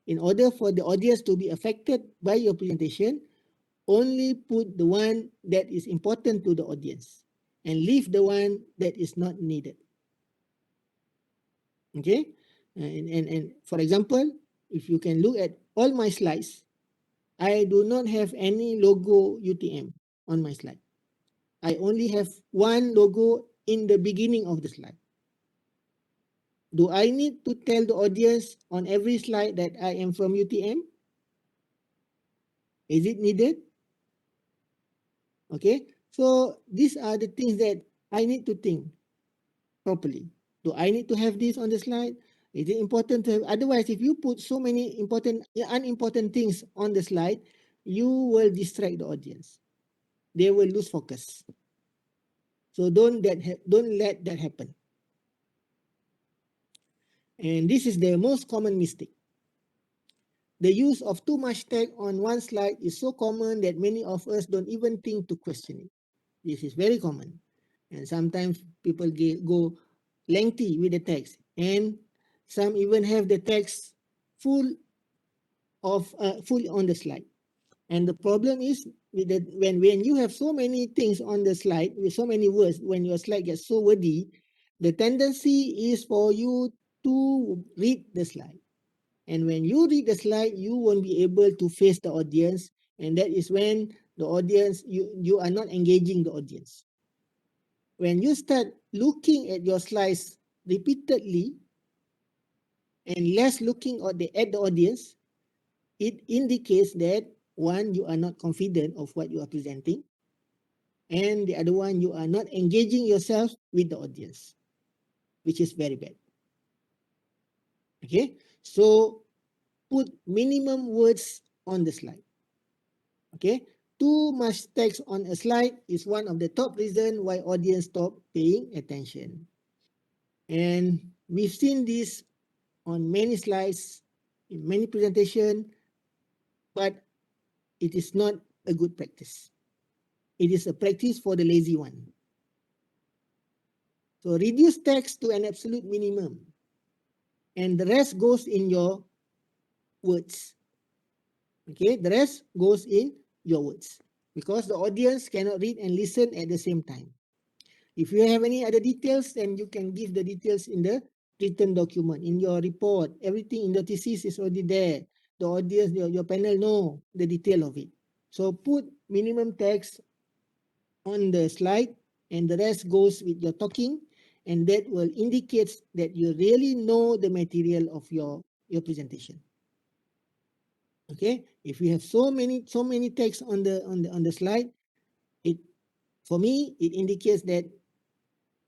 In order for the audience to be affected by your presentation, only put the one that is important to the audience and leave the one that is not needed. Okay, and for example, if you can look at all my slides, I do not have any logo UTM on my slide. I only have one logo in the beginning of the slide. Do I need to tell the audience on every slide that I am from UTM? Is it needed? Okay, so these are the things that I need to think properly. Do I need to have this on the slide? Is it important to have? Otherwise, if you put so many unimportant things on the slide, you will distract the audience. They will lose focus. So don't let that happen. And this is the most common mistake. The use of too much text on one slide is so common that many of us don't even think to question it. This is very common. And sometimes people go lengthy with the text, and some even have the text full on the slide. And the problem is with when you have so many things on the slide with so many words, when your slide gets so wordy, the tendency is for you to read the slide. And when you read the slide, you won't be able to face the audience, and that is when the audience you are not engaging the audience. When you start looking at your slides repeatedly and less looking at the audience, it indicates that one, you are not confident of what you are presenting, and the other one, you are not engaging yourself with the audience, which is very bad. Okay, so put minimum words on the slide. Okay, too much text on a slide is one of the top reasons why audience stop paying attention. And we've seen this on many slides, in many presentations, but it is not a good practice. It is a practice for the lazy one. So reduce text to an absolute minimum, and the rest goes in your words. Okay, the rest goes in your words, because the audience cannot read and listen at the same time. If you have any other details, then you can give the details in the written document, in your report. Everything in the thesis is already there. The audience, your panel know the detail of it. So put minimum text on the slide and the rest goes with your talking, and that will indicate that you really know the material of your presentation. Okay, if you have so many text on the slide, for me it indicates that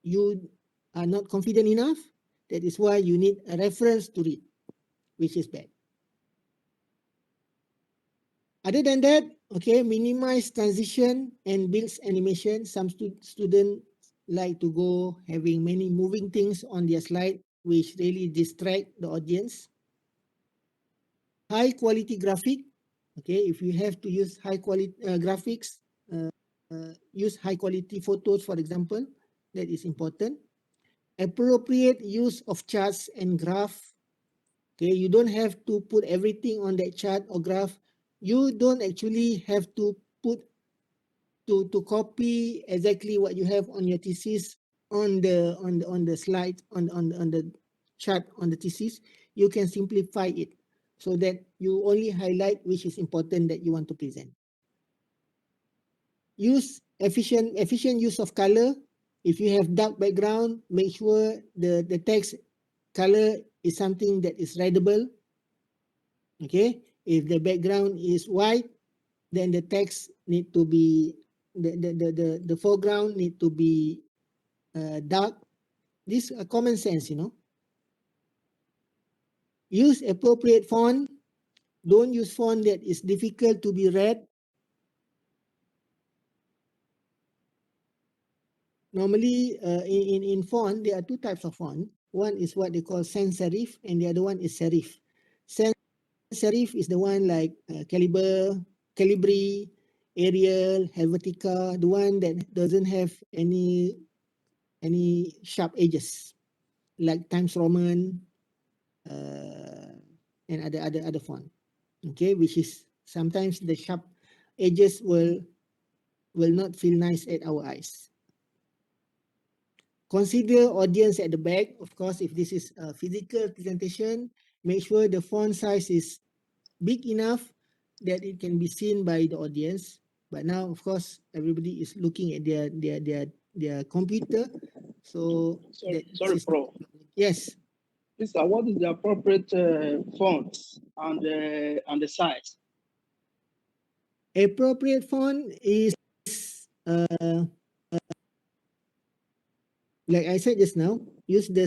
you are not confident enough. That is why you need a reference to read, which is bad. Other than that, okay, minimize transition and builds animation. Some students like to go having many moving things on their slide, which really distract the audience. High quality graphic. Okay, if you have to use high quality graphics, use high quality photos, for example, that is important. Appropriate use of charts and graph. Okay, you don't have to put everything on that chart or graph. You don't actually have to put to copy exactly what you have on your thesis on the slide on the chart on the thesis. You can simplify it so that you only highlight which is important that you want to present. Use efficient use of color. If you have dark background, make sure the text color is something that is readable. Okay, if the background is white, then the text need to be the foreground need to be dark. This is common sense, you know. Use appropriate font. Don't use font that is difficult to be read. Normally, in font, there are two types of font. One is what they call sans serif, and the other one is serif. Sans serif is the one like Calibri, Arial, Helvetica, the one that doesn't have any sharp edges, like Times Roman and other font. Okay, which is sometimes the sharp edges will not feel nice at our eyes. Consider audience at the back. Of course, if this is a physical presentation, make sure the font size is big enough that it can be seen by the audience. But now, of course, everybody is looking at their computer. So Sorry, Prof. Yes. What is the appropriate font and the size? Appropriate font is like I said just now, use the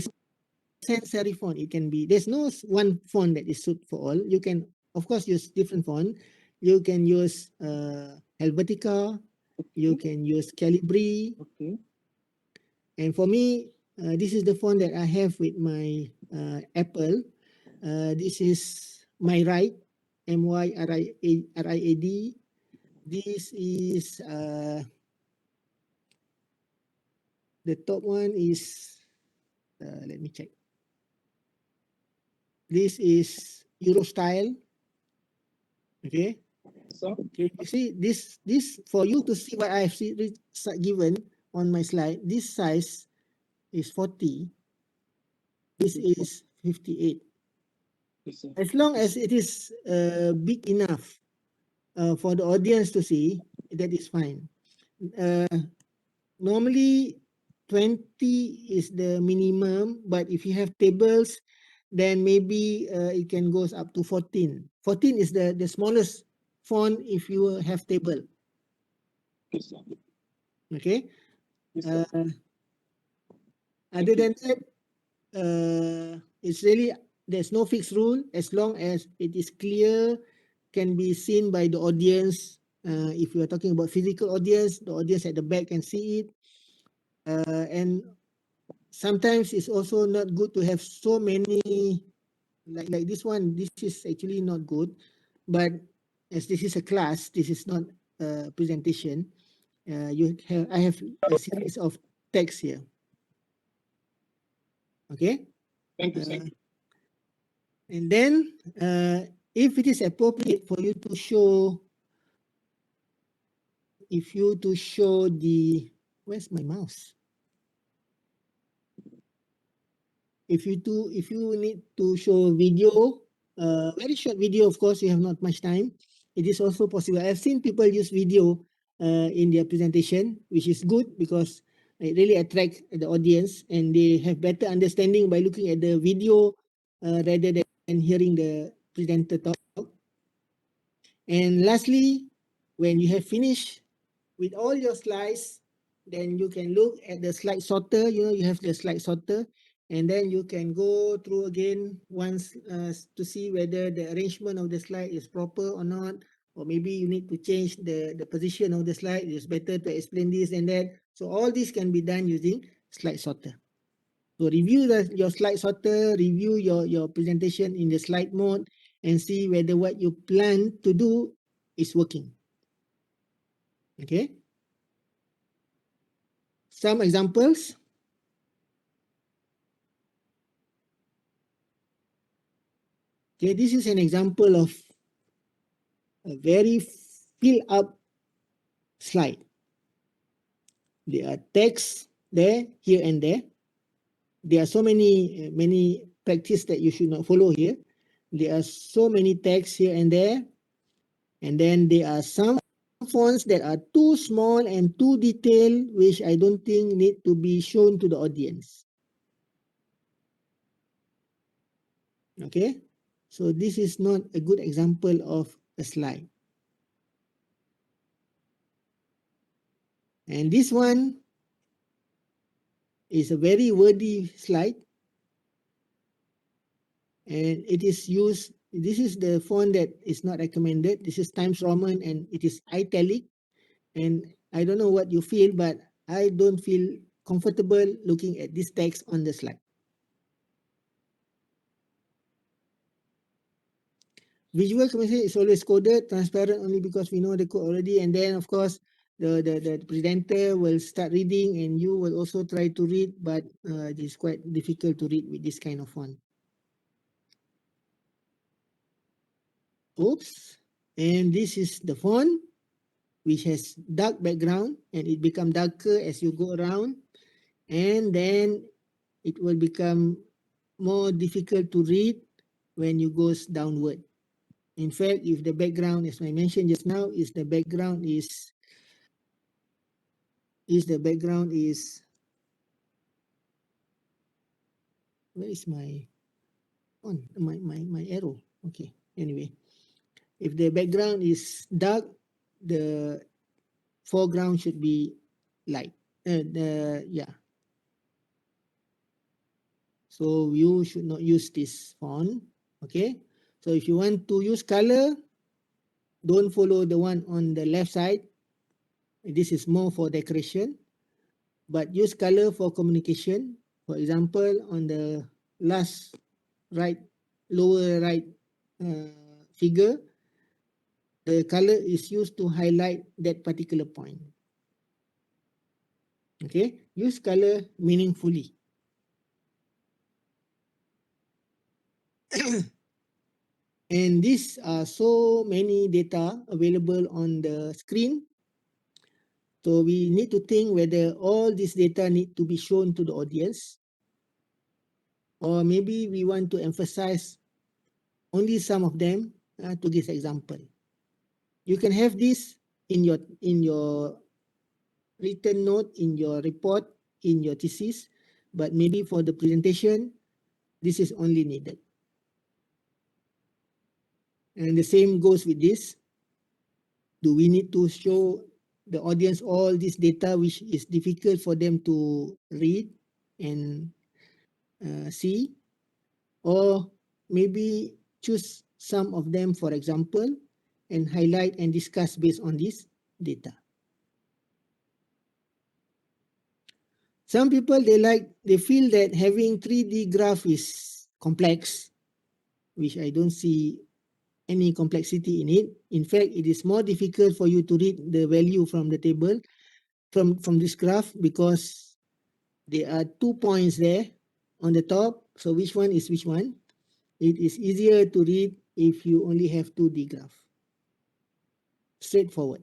sans serif font. It can be, there's no one font that is suit for all. You can, of course, use different font. You can use Helvetica. You can use Calibri. Okay. And for me, this is the font that I have with my Apple. This is MyRiad, MYRIAD. This is the top one is, let me check. This is Euro style. Okay. So, Okay, you see this for you to see what I have given on my slide. This size is 40. This is 58. As long as it is big enough for the audience to see, that is fine. Normally 20 is the minimum, but if you have tables, then maybe it can goes up to 14. 14 is the smallest font if you have table. Okay. Other than that, it's really, there's no fixed rule as long as it is clear, can be seen by the audience. If you are talking about physical audience, the audience at the back can see it. And sometimes it's also not good to have so many, like this one. This is actually not good, but as this is a class, this is not a presentation. I have a series of text here. Okay. thank you. And then, if it is appropriate for you to show, the, where's my mouse? if you need to show video, very short video, of course, you have not much time. It is also possible. I've seen people use video in their presentation, which is good because it really attracts the audience and they have better understanding by looking at the video rather than hearing the presenter talk. And lastly, when you have finished with all your slides, then you can look at the slide sorter. You know, you have the slide sorter, and then you can go through again once to see whether the arrangement of the slide is proper or not, or maybe you need to change the position of the slide. It's better to explain this and that. So all this can be done using slide sorter. So review your slide sorter, review your presentation in the slide mode, and see whether what you plan to do is working. Okay. Some examples. Okay, this is an example of a very fill up slide. There are texts there, here and there. There are so many practice that you should not follow here. There are so many texts here and there. And then there are some fonts that are too small and too detailed, which I don't think need to be shown to the audience. Okay, so this is not a good example of a slide. And this one is a very wordy slide. And it is used, this is the font that is not recommended. This is Times Roman and it is italic. And I don't know what you feel, but I don't feel comfortable looking at this text on the slide. Visual communication is always coded, transparent only because we know the code already. And then, of course, the presenter will start reading and you will also try to read, but it is quite difficult to read with this kind of font. Oops. And this is the font, which has dark background and it becomes darker as you go around. And then it will become more difficult to read when you go downward. In fact, if the background, as I mentioned just now, is the background is where is my on my arrow? Okay. Anyway, if the background is dark, the foreground should be light. Yeah. So you should not use this font. Okay. So if you want to use color, don't follow the one on the left side. This is more for decoration, but use color for communication. For example, on the last right, lower right figure, the color is used to highlight that particular point. Okay, use color meaningfully. And these are so many data available on the screen. So we need to think whether all this data need to be shown to the audience, or maybe we want to emphasize only some of them to this example. You can have this in your written note, in your report, in your thesis, but maybe for the presentation, this is only needed. And the same goes with this. Do we need to show the audience all this data which is difficult for them to read and see? Or maybe choose some of them, for example, and highlight and discuss based on this data. Some people, they feel that having 3D graph is complex, which I don't see any complexity in it. In fact, it is more difficult for you to read the value from the table, from this graph, because there are 2 points there on the top. So which one is which one? It is easier to read if you only have 2D graph. Straightforward.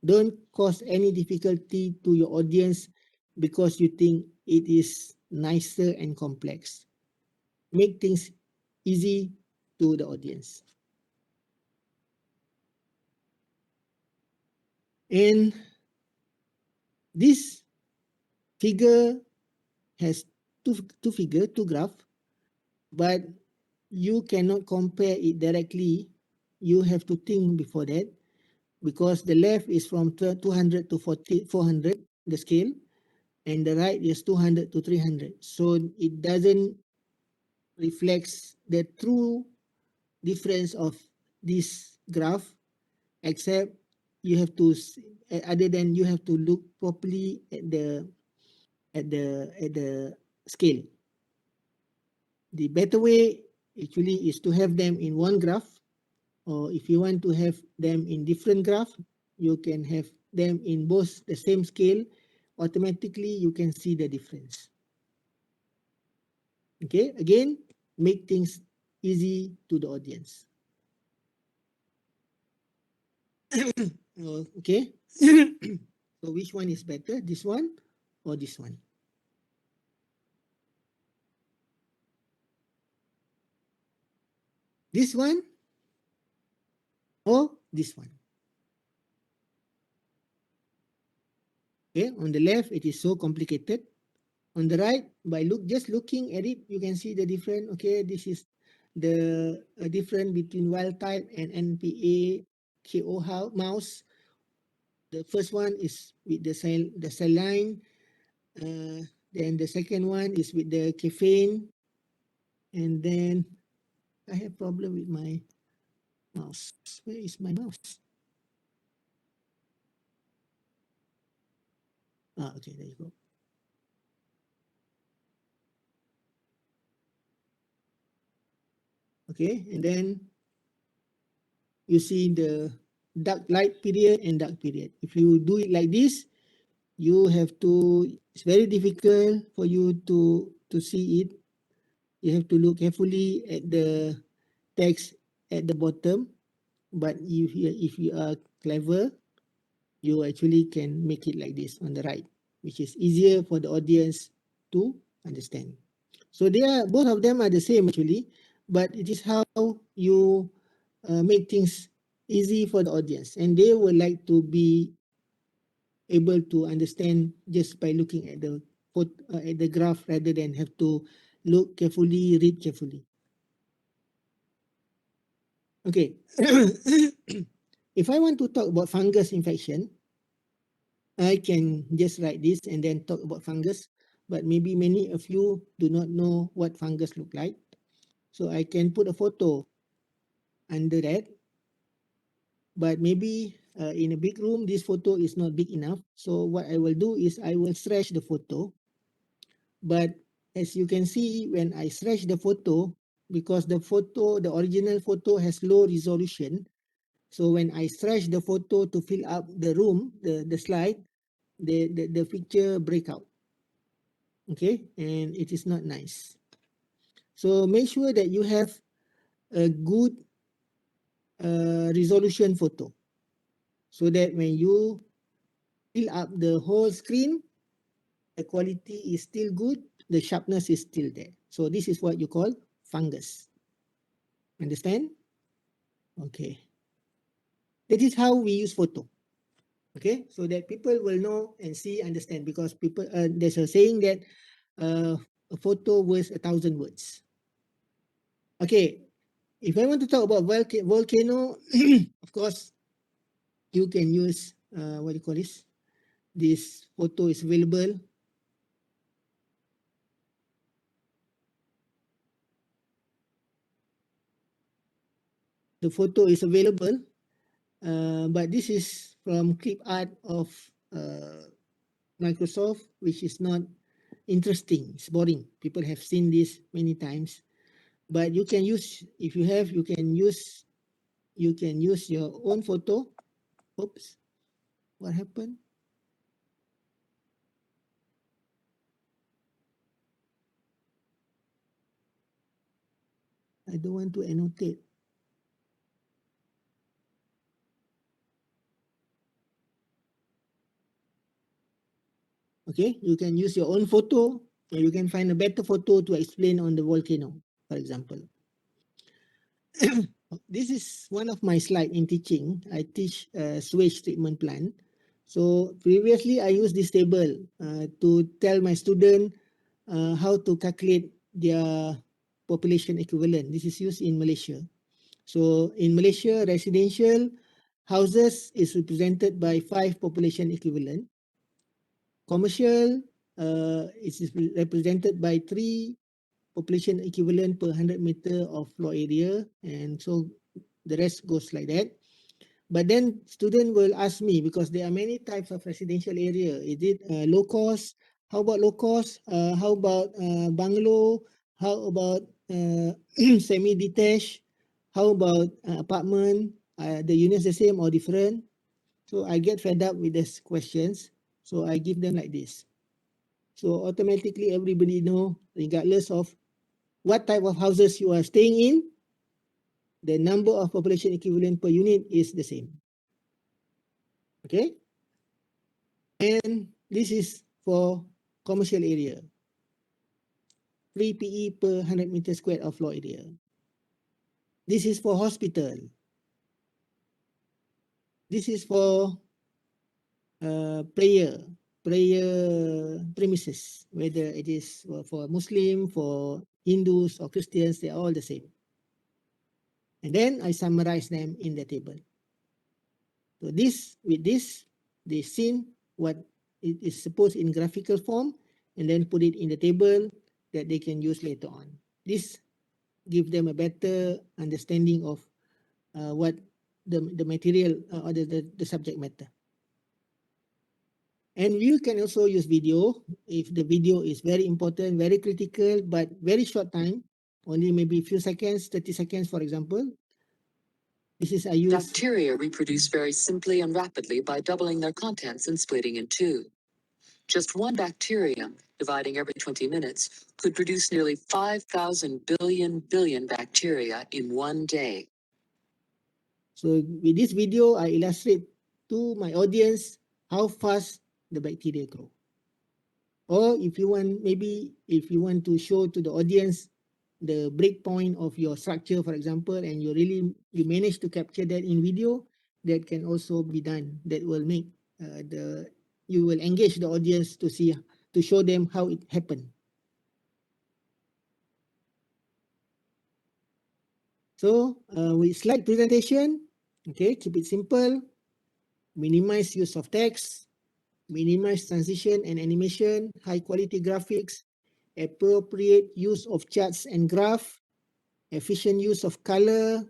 Don't cause any difficulty to your audience because you think it is nicer and complex. make things easy to the audience. And this figure has two graph, but you cannot compare it directly. You have to think before that, because the left is from 200 to 400, the scale, and the right is 200 to 300. So it doesn't reflects the true difference of this graph, except you have to, other than you have to look properly at the scale. The better way actually is to have them in one graph, or if you want to have them in different graph, you can have them in both the same scale. Automatically you can see the difference. Okay, again, make things easy to the audience. Okay. So which one is better, this one or this one? This one or this one? Okay, on the left it is so complicated. On the right, by just looking at it, you can see the difference. Okay, this is the difference between wild type and NPA KO mouse. The first one is with the cell line. Then the second one is with the caffeine. And then I have problem with my mouse. Where is my mouse? Okay, there you go. Okay, and then you see the dark light period and dark period. If you do it like this, you have to, it's very difficult for you to see it. You have to look carefully at the text at the bottom. But if you are clever, you actually can make it like this on the right, which is easier for the audience to understand. So they are, both of them are the same actually, but it is how you make things easy for the audience, and they would like to be able to understand just by looking at the graph rather than have to look carefully, read carefully. Okay. If I want to talk about fungus infection, I can just write this and then talk about fungus, but maybe many of you do not know what fungus look like. So I can put a photo under that, but maybe in a big room, this photo is not big enough. So what I will do is I will stretch the photo. But as you can see, when I stretch the photo, because the original photo has low resolution. So when I stretch the photo to fill up the room, the slide, the picture break out. Okay, and it is not nice. So make sure that you have a good resolution photo, so that when you fill up the whole screen, the quality is still good, the sharpness is still there. So this is what you call fungus. Understand? Okay. That is how we use photo. Okay, so that people will know and see, understand, because people, there's a saying that a photo worth 1,000 words. Okay, if I want to talk about volcano, of course, you can use, what do you call this? This photo is available. The photo is available, but this is from clip art of Microsoft, which is not interesting. It's boring. People have seen this many times. But you can use, if you have, you can use your own photo. Oops, what happened? I don't want to annotate. Okay, you can use your own photo, or you can find a better photo to explain on the volcano. for example. This is one of my slides in teaching. I teach sewage treatment plant. So previously I used this table to tell my student how to calculate their population equivalent. This is used in Malaysia. So in Malaysia, residential houses is represented by 5 population equivalent. Commercial is represented by 3 population equivalent per 100 meter of floor area, and so the rest goes like that. But then student will ask me, because there are many types of residential area. Is it low cost? How about low cost? How about bungalow? How about semi-detached? How about apartment? The units the same or different? So I get fed up with these questions. So I give them like this. So automatically everybody know, regardless of what type of houses you are staying in, the number of population equivalent per unit is the same. Okay? And this is for commercial area. 3 PE per 100 meter square of floor area. This is for hospital. This is for prayer premises, whether it is for Muslim, for Hindus or Christians, they are all the same. And then I summarize them in the table. So with this, they seen what it is supposed in graphical form and then put it in the table that they can use later on. This give them a better understanding of what the material or the subject matter. And you can also use video if the video is very important, very critical, but very short time, only maybe a few seconds, 30 seconds, for example. This is I use. Bacteria reproduce very simply and rapidly by doubling their contents and splitting in two. Just one bacterium, dividing every 20 minutes, could produce nearly 5,000 billion bacteria in one day. So with this video, I illustrate to my audience how fast the bacteria grow. Or if you want, maybe if you want to show to the audience the breakpoint of your structure, for example, and you manage to capture that in video, that can also be done. That will make you will engage the audience to show them how it happened. So with slide presentation, okay, keep it simple, minimize use of text, minimize transition and animation, high quality graphics, appropriate use of charts and graph, efficient use of color,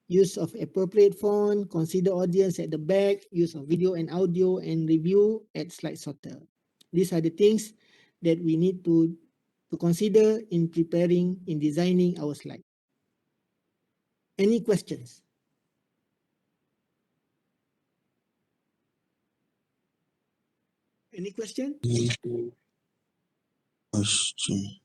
use of appropriate font, consider audience at the back, use of video and audio, and review at slide sorter. These are the things that we need to consider in preparing, in designing our slide. Any questions? Any question? Question.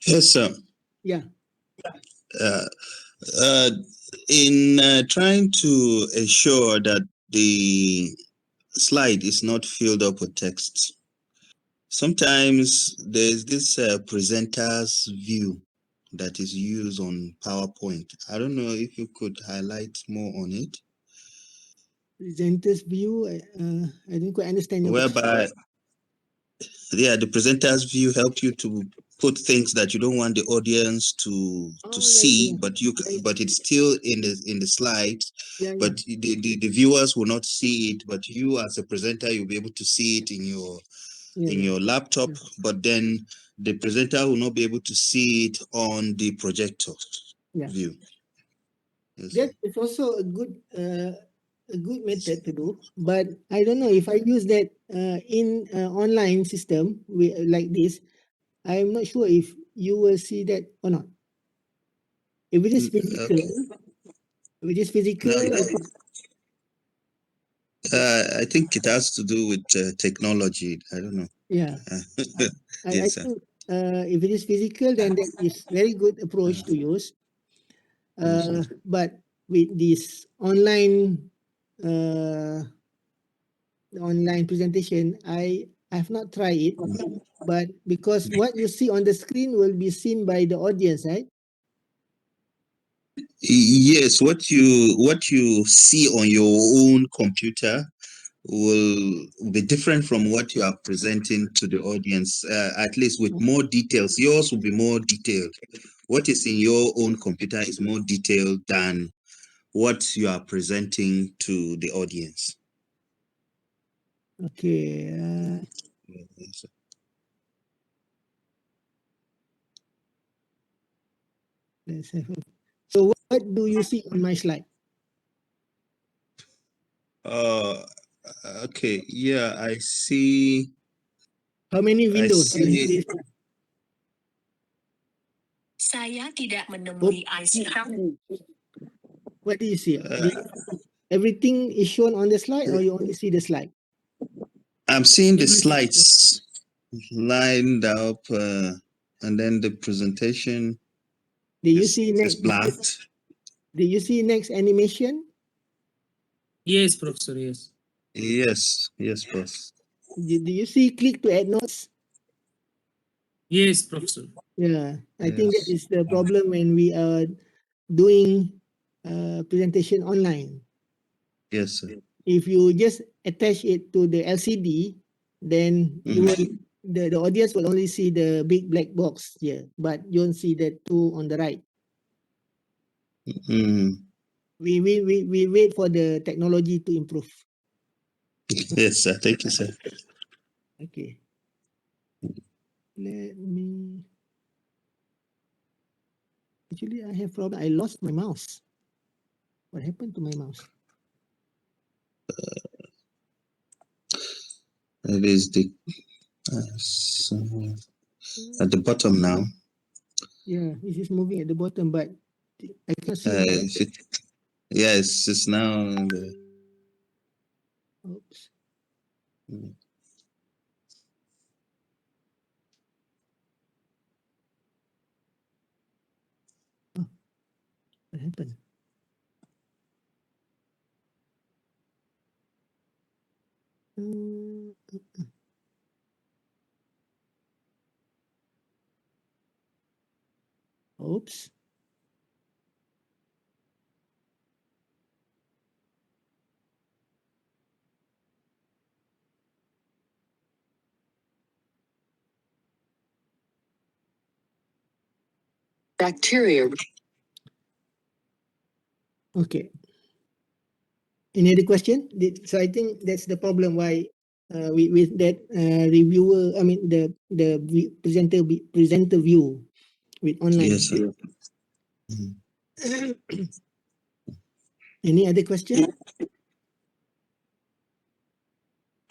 Yes, sir. Yeah. In trying to ensure that the slide is not filled up with text, sometimes there's this presenter's view that is used on PowerPoint. I don't know if you could highlight more on it. Presenter's view, I don't quite understand your Whereby, yeah, the presenter's view helped you to put things that you don't want the audience to see, but but it's still in the slides. Yeah, but the viewers will not see it, but you as a presenter, you'll be able to see it in your laptop, but then the presenter will not be able to see it on the projector view. Yes. That is also a good method to do, but I don't know if I use that in online system like this. I'm not sure if you will see that or not. If it is physical, I think it has to do with technology. I don't know. Yeah. I Yes, think if it is physical, then that is very good approach to use. But with this online presentation, I I've not tried it, but because what you see on the screen will be seen by the audience, right? Yes, what you see on your own computer will be different from what you are presenting to the audience, at least with more details. Yours will be more detailed. What is in your own computer is more detailed than what you are presenting to the audience. Okay. Yes. Let's have a... So what do you see on my slide? Okay, yeah, I see. How many I windows? see. Saya tidak menemui IC. What do you see? Uh, Everything is shown on the slide, or you only see the slide? I'm seeing the Everything. slides lined up, and then the presentation Do you is see next? blanked. Do you see next animation? Yes, Professor, yes. Yes, boss. Do you see click to add notes? Yes, Professor. Yeah, I think that Yes. is the problem when we are doing presentation online. Yes, sir. If you just attach it to the LCD, then you will the audience will only see the big black box here, but you don't see the two on the right. Mm. We wait for the technology to improve. Yes, sir. Thank you, sir. Okay. Let me. Actually, I have problem. I lost my mouse. What happened to my mouse? It is the so at the bottom now. Yeah, it is moving at the bottom, but I can't see my. Yes, it's now. The, Oops. mm. Oh, what happened? Oops. Bacteria. Okay. Any other question? So I think that's the problem why with that reviewer. I mean the presenter view with online. Yes, sir. Mm. Any other question?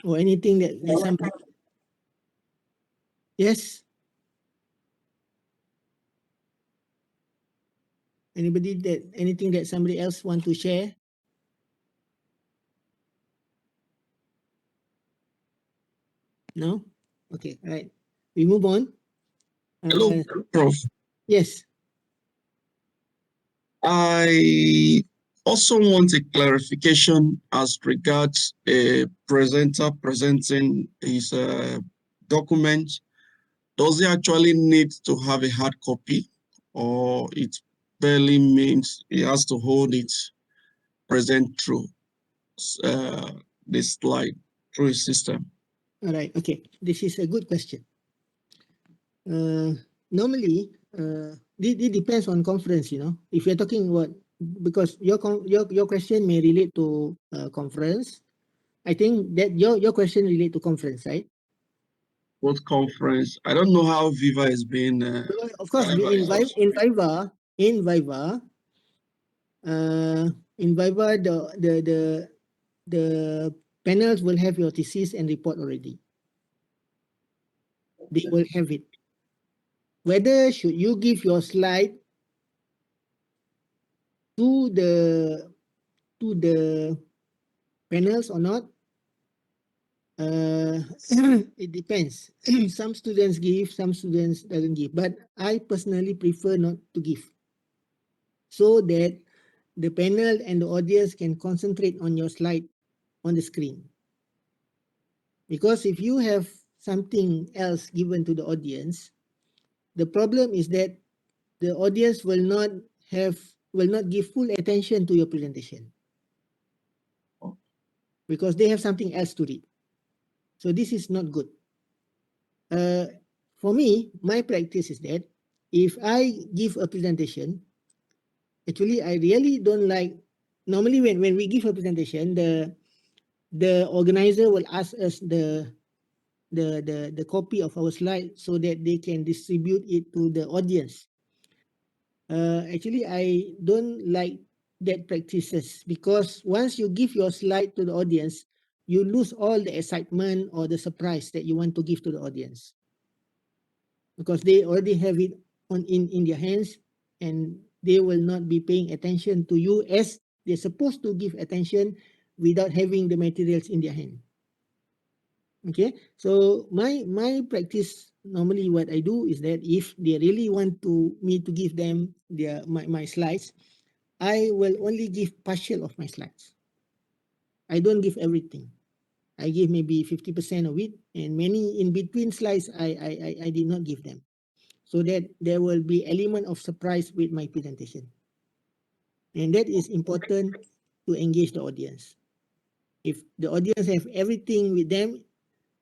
Or anything that some... Yes. Anybody that anything that somebody else want to share? No? Okay, all right. We move on. Hello, Prof. Yes. I also want a clarification as regards a presenter presenting his document. Does he actually need to have a hard copy, or it barely means he has to hold it present through the slide, through his system? All right. Okay. This is a good question. Normally, it depends on conference. You know, if you're talking about, because your question may relate to conference. I think that your question relate to conference, right? What conference? I don't know how Viva is being. Of course, in Viva, the panels will have your thesis and report already. They will have it. Whether should you give your slide to the panels or not, it depends. Some students give, some students doesn't give. But I personally prefer not to give, so that the panel and the audience can concentrate on your slide on the screen. Because if you have something else given to the audience, the problem is that the audience will not give full attention to your presentation because they have something else to read. So this is not good. For me, my practice is that if I give a presentation, actually I really don't like, normally when we give a presentation, the organizer will ask us the copy of our slide so that they can distribute it to the audience. Actually, I don't like that practices because once you give your slide to the audience, you lose all the excitement or the surprise that you want to give to the audience because they already have it in their hands and they will not be paying attention to you as they're supposed to give attention without having the materials in their hand. Okay, so my practice normally what I do is that if they really want me to give them my slides, I will only give partial of my slides. I don't give everything. I give maybe 50% of it, and many in between slides I did not give them, so that there will be element of surprise with my presentation, and that is important to engage the audience. If the audience have everything with them,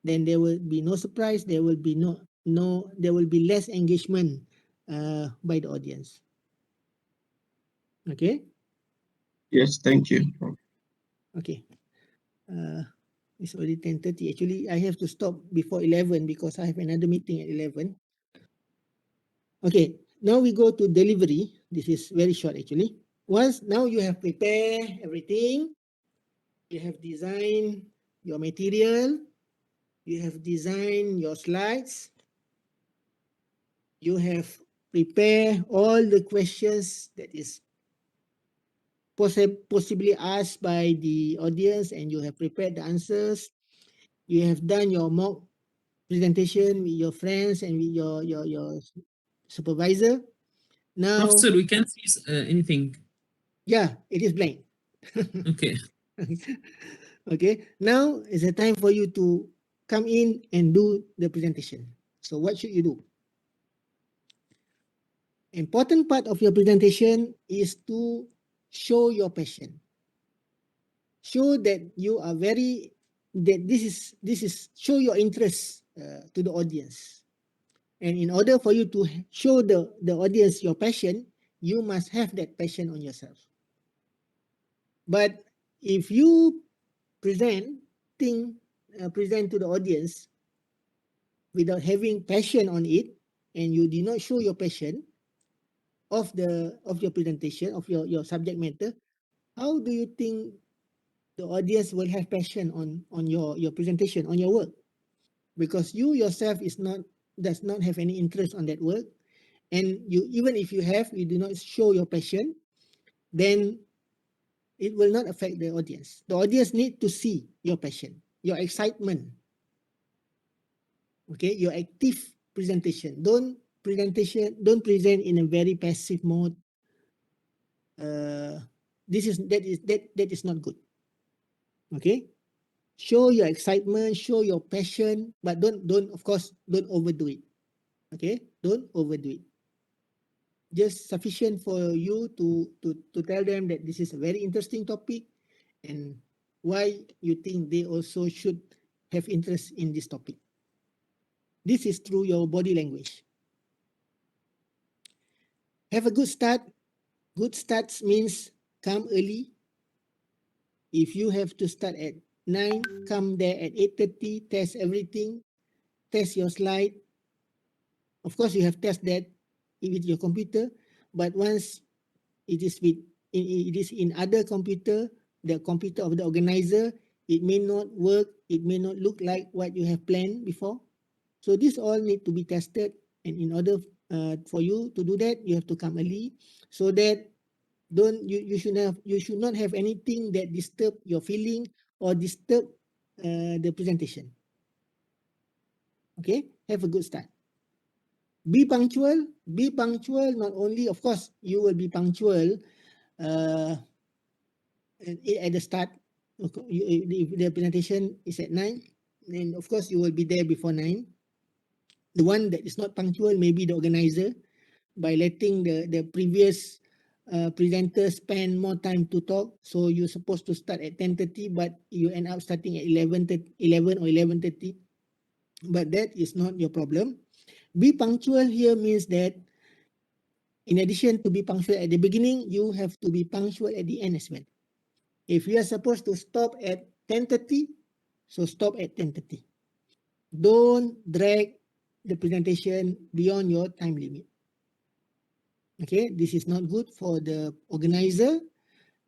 then there will be no surprise. There will be there will be less engagement by the audience. Okay. Yes, thank you. Okay. It's already 10:30. Actually, I have to stop before 11 because I have another meeting at 11. Okay. Now we go to delivery. This is very short actually. Once now you have prepared everything, you have designed your material, you have designed your slides, you have prepared all the questions that is possibly asked by the audience, and you have prepared the answers. You have done your mock presentation with your friends and with your supervisor. Now, Professor, we can't see anything. Yeah, it is blank. Okay. Okay, now is the time for you to come in and do the presentation. So what should you do? Important part of your presentation is to show your passion. Show that you are that this is show your interest to the audience. And in order for you to show the audience your passion, you must have that passion on yourself. But if you present to the audience without having passion on it, and you did not show your passion of your presentation, of your subject matter, how do you think the audience will have passion on your presentation, on your work? Because you yourself does not have any interest on that work, and you, even if you do not show your passion, then it will not affect the audience. The audience need to see your passion, your excitement. Okay, your active presentation. Don't present in a very passive mode. That is not good. Okay, show your excitement, show your passion, but don't overdo it. Okay, don't overdo it. Just sufficient for you to tell them that this is a very interesting topic and why you think they also should have interest in this topic. This is through your body language. Have a good start. Good starts means come early. If you have to start at 9, come there at 8:30, test everything, test your slide. Of course, you have test that with your computer, but once it is in other computer, the computer of the organizer, it may not work, it may not look like what you have planned before. So this all need to be tested, and in order for you to do that, you have to come early, so that you should not have anything that disturb your feeling or disturb the presentation. Okay, have a good start. Be punctual. Be punctual. Not only, of course, you will be punctual at the start. If the presentation is at 9, and of course you will be there before 9. The one that is not punctual, maybe the organizer, by letting the previous presenter spend more time to talk. So you're supposed to start at 10:30, but you end up starting at 11 or 11:30. But that is not your problem. Be punctual here means that in addition to be punctual at the beginning, you have to be punctual at the end as well. If you are supposed to stop at 10:30, so stop at 10:30. Don't drag the presentation beyond your time limit. Okay, this is not good for the organizer.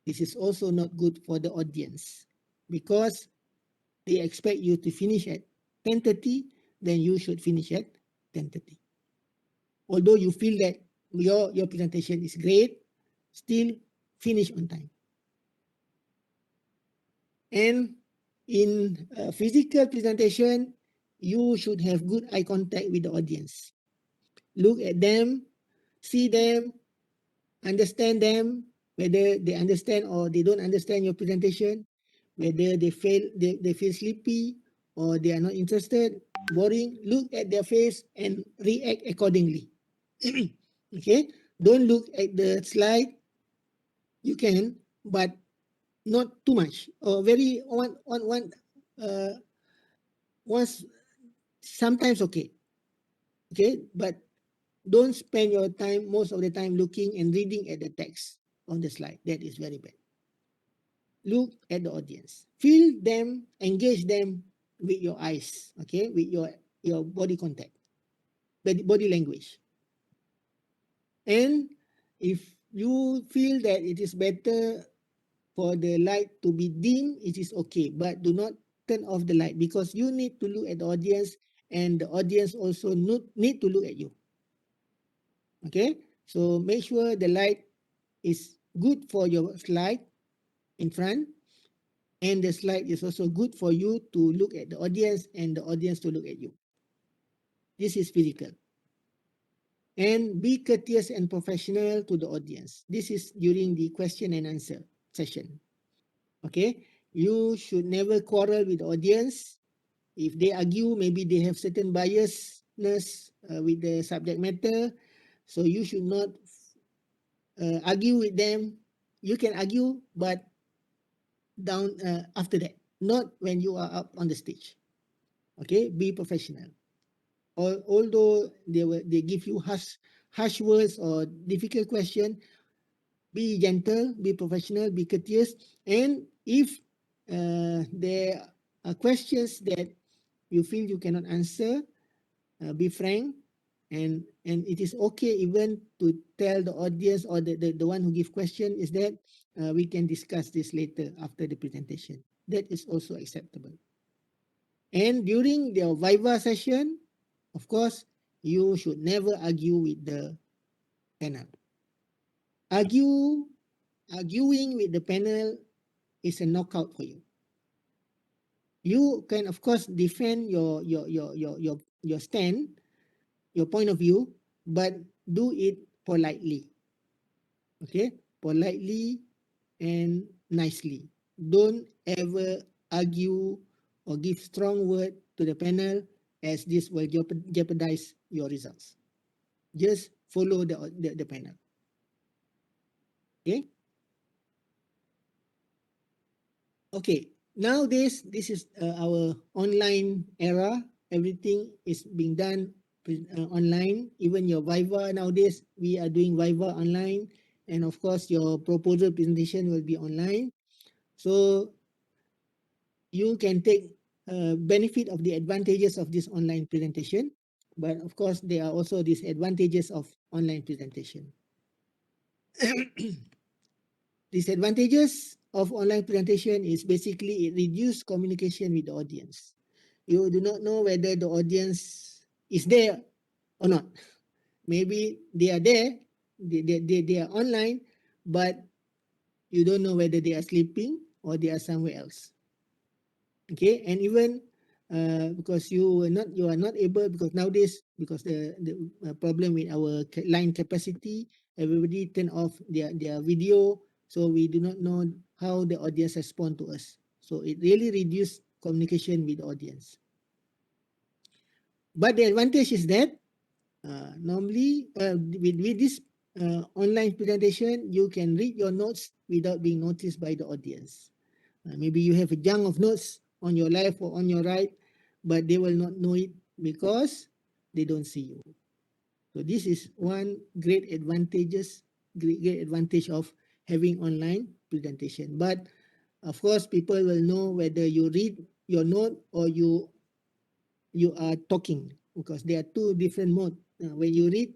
This is also not good for the audience because they expect you to finish at 10:30, then you should finish at 10:30. Although you feel that your presentation is great, still finish on time. And in physical presentation, you should have good eye contact with the audience. Look at them, see them, understand them, whether they understand or they don't understand your presentation, whether they feel sleepy or they are not interested, boring. Look at their face and react accordingly. Okay, don't look at the slide. You can, but not too much or very once sometimes okay, but don't spend your time most of the time looking and reading at the text on the slide. That is very bad. Look at the audience, feel them, engage them with your eyes, okay, with your body contact, body language. And if you feel that it is better for the light to be dim, it is okay, but do not turn off the light because you need to look at the audience and the audience also need to look at you. Okay, so make sure the light is good for your slide in front, and the slide is also good for you to look at the audience and the audience to look at you. This is physical. And be courteous and professional to the audience. This is during the question and answer session. Okay, you should never quarrel with the audience. If they argue, maybe they have certain biasness with the subject matter, so you should not argue with them. You can argue, but down after that, not when you are up on the stage. Okay, be professional. Although they give you harsh words or difficult question, be gentle, be professional, be courteous, and if there are questions that you feel you cannot answer, be frank, and it is okay even to tell the audience or the one who give question is that we can discuss this later after the presentation. That is also acceptable. And during the Viva session, of course, you should never argue with the panel. Arguing with the panel is a knockout for you. You can, of course, defend your stand, your point of view, but do it politely. Okay, politely and nicely. Don't ever argue or give strong word to the panel, as this will jeopardize your results. Just follow the panel. Okay. Okay. Nowadays, this is our online era. Everything is being done online. Even your Viva nowadays, we are doing Viva online. And of course, your proposal presentation will be online. So you can take benefit of the advantages of this online presentation. But of course, there are also disadvantages of online presentation. Disadvantages of online presentation is basically it reduces communication with the audience. You do not know whether the audience is there or not. Maybe they are there, they are online, but you don't know whether they are sleeping or they are somewhere else. Okay, and even because you are not able, because nowadays, because the problem with our line capacity, everybody turn off their video, so we do not know how the audience respond to us. So it really reduces communication with the audience. But the advantage is that normally with this online presentation, you can read your notes without being noticed by the audience. Maybe you have a junk of notes on your left or on your right, but they will not know it because they don't see you. So this is one great advantage of having online presentation. But of course, people will know whether you read your note or you are talking, because there are two different modes. When you read,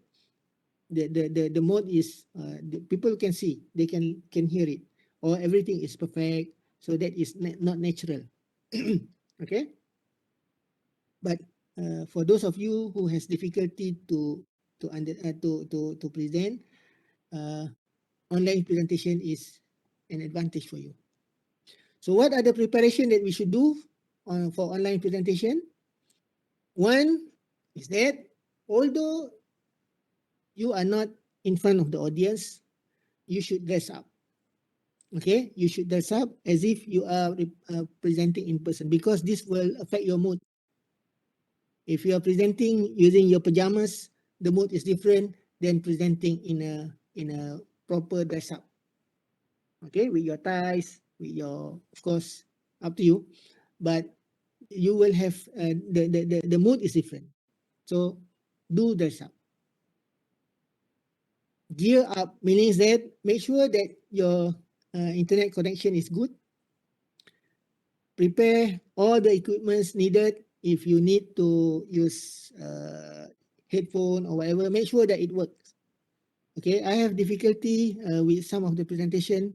the mode is the people can see, they can hear it, or everything is perfect. So that is not natural. Okay. But for those of you who has difficulty to present, online presentation is an advantage for you. So what are the preparation that we should do for online presentation? One is that although you are not in front of the audience, you should dress up. Okay, you should dress up as if you are presenting in person, because this will affect your mood. If you are presenting using your pajamas, the mood is different than presenting in a proper dress up. Okay, with your ties, with your, of course, up to you, but you will have the mood is different. So do dress up. Gear up means that make sure that your internet connection is good. Prepare all the equipments needed. If you need to use headphone or whatever, make sure that it works. Okay, I have difficulty with some of the presentation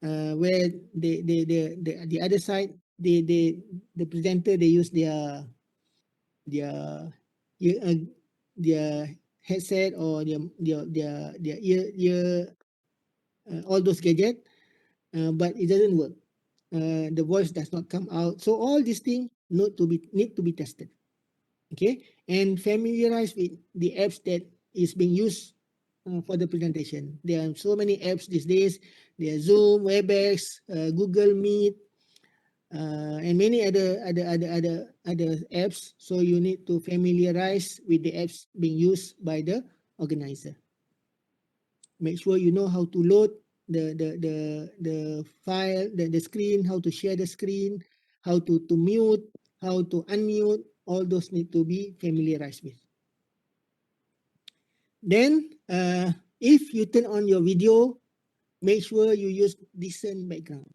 where the other side, the presenter, they use their headset or their ear all those gadget, but it doesn't work. The voice does not come out. So all these things need to be tested. Okay, and familiarize with the apps that is being used for the presentation. There are so many apps these days. There are Zoom, WebEx, Google Meet, and many other apps. So you need to familiarize with the apps being used by the organizer. Make sure you know how to load the file, the screen, how to share the screen, how to mute, how to unmute. All those need to be familiarized with. Then, if you turn on your video, make sure you use decent background.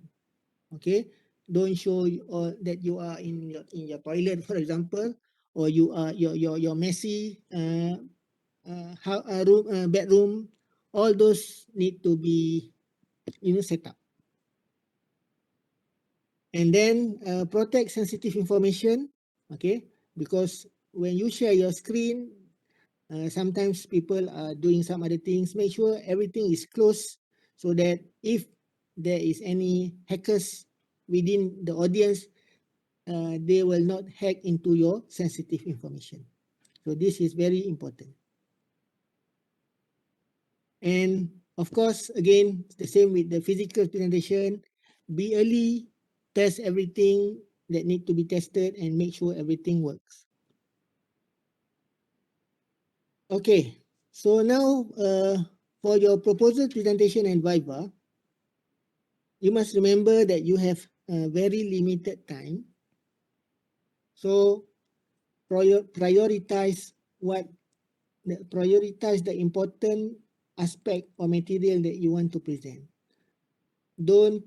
Okay, don't show that you are in your toilet, for example, or you are your messy bedroom. All those need to be set up. And then protect sensitive information. Okay, because when you share your screen, sometimes people are doing some other things. Make sure everything is closed so that if there is any hackers within the audience, they will not hack into your sensitive information. So this is very important. And of course, again, the same with the physical presentation. Be early, test everything that need to be tested, and make sure everything works. Okay, so now for your proposal presentation and Viva, you must remember that you have a very limited time. So prioritize the important aspect or material that you want to present. Don't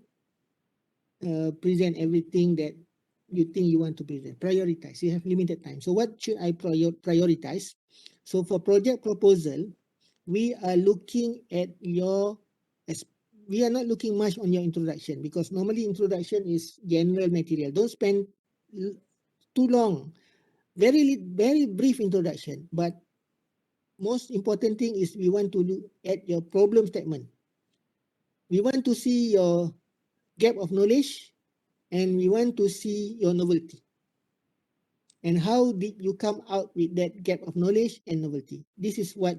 present everything that you think you want to present. Prioritize. You have limited time. So what should I prioritize? So for project proposal, we are looking at we are not looking much on your introduction, because normally introduction is general material. Don't spend too long. Very brief introduction. But most important thing is we want to look at your problem statement. We want to see your gap of knowledge, and we want to see your novelty. And how did you come out with that gap of knowledge and novelty? This is what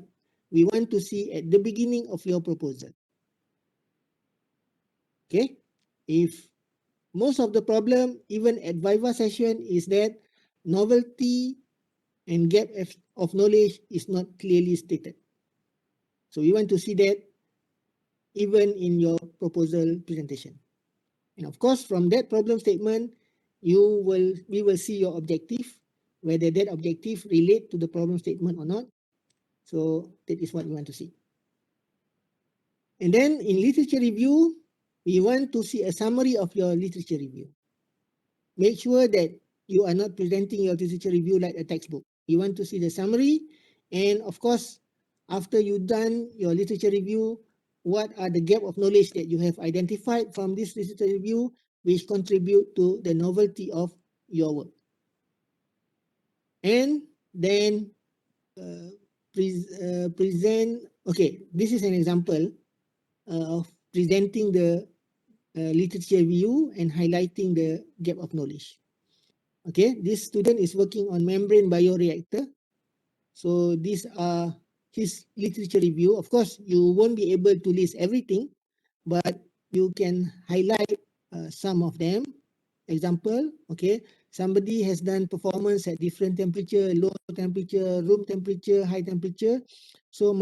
we want to see at the beginning of your proposal. Okay? If most of the problem, even at Viva session, is that novelty and gap of knowledge is not clearly stated. So we want to see that even in your proposal presentation. And of course, from that problem statement, we will see your objective, whether that objective relate to the problem statement or not. So that is what we want to see. And then in literature review, we want to see a summary of your literature review. Make sure that you are not presenting your literature review like a textbook. You want to see the summary, and of course, after you've done your literature review, what are the gap of knowledge that you have identified from this literature review which contribute to the novelty of your work. And then present, okay, this is an example of presenting the literature review and highlighting the gap of knowledge. Okay, this student is working on membrane bioreactor. So these are his literature review. Of course, you won't be able to list everything, but you can highlight some of them. Example, okay, somebody has done performance at different temperature, low temperature, room temperature, high temperature. So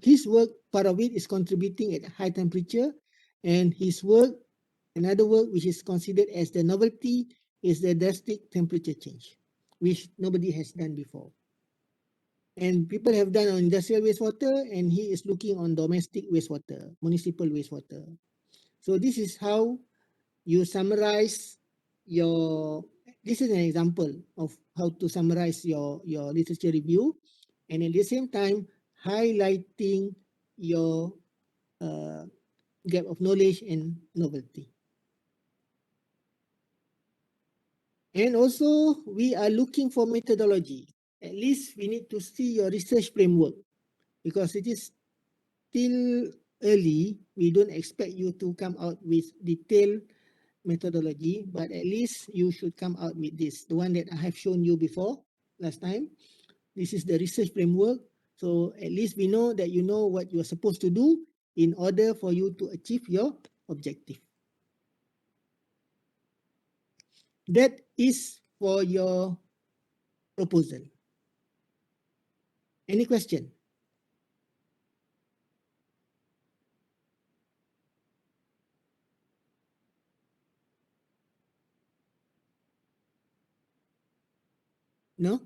his work, part of it is contributing at high temperature, and his work, another work which is considered as the novelty, is the drastic temperature change, which nobody has done before. And people have done on industrial wastewater, and he is looking on domestic wastewater, municipal wastewater. So this is how you summarize this is an example of how to summarize your literature review, and at the same time highlighting your gap of knowledge and novelty. And also, we are looking for methodology. At least we need to see your research framework, because it is still early. We don't expect you to come out with detailed methodology, but at least you should come out with this, the one that I have shown you before last time. This is the research framework. So at least we know that you know what you are supposed to do in order for you to achieve your objective. That is for your proposal. Any question? No?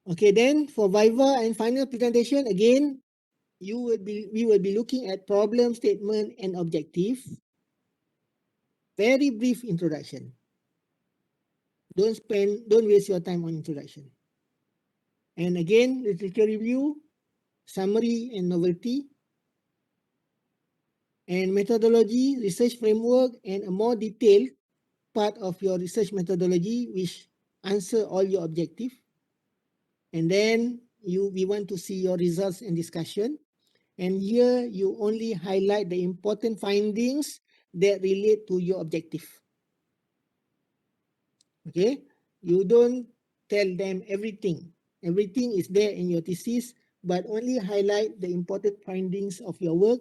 Okay, then for Viva and final presentation, again, we will be looking at problem statement and objective. Very brief introduction. Don't waste your time on introduction. And again, literature review, summary and novelty, and methodology, research framework, and a more detailed part of your research methodology which answer all your objective. And then we want to see your results and discussion. And here you only highlight the important findings that relate to your objective. Okay, you don't tell them everything. Everything is there in your thesis, but only highlight the important findings of your work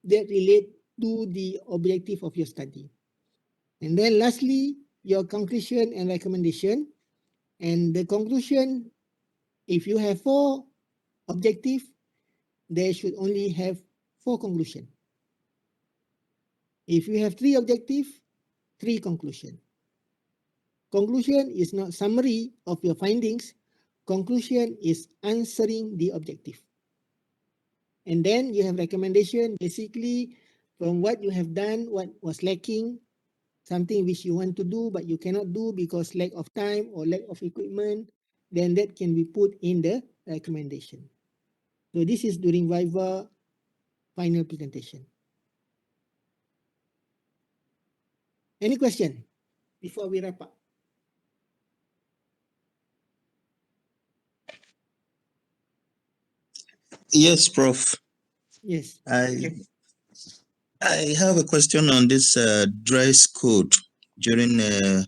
that relate to the objective of your study. And then lastly, your conclusion and recommendation. And the conclusion, if you have 4 objectives, they should only have 4 conclusions. If you have 3 objectives, 3 conclusions. Conclusion is not summary of your findings. Conclusion is answering the objective. And then you have recommendation, basically from what you have done, what was lacking, something which you want to do but you cannot do because lack of time or lack of equipment, then that can be put in the recommendation. So this is during Viva final presentation. Any question before we wrap up? Yes, Prof. Yes. I have a question on this dress code during a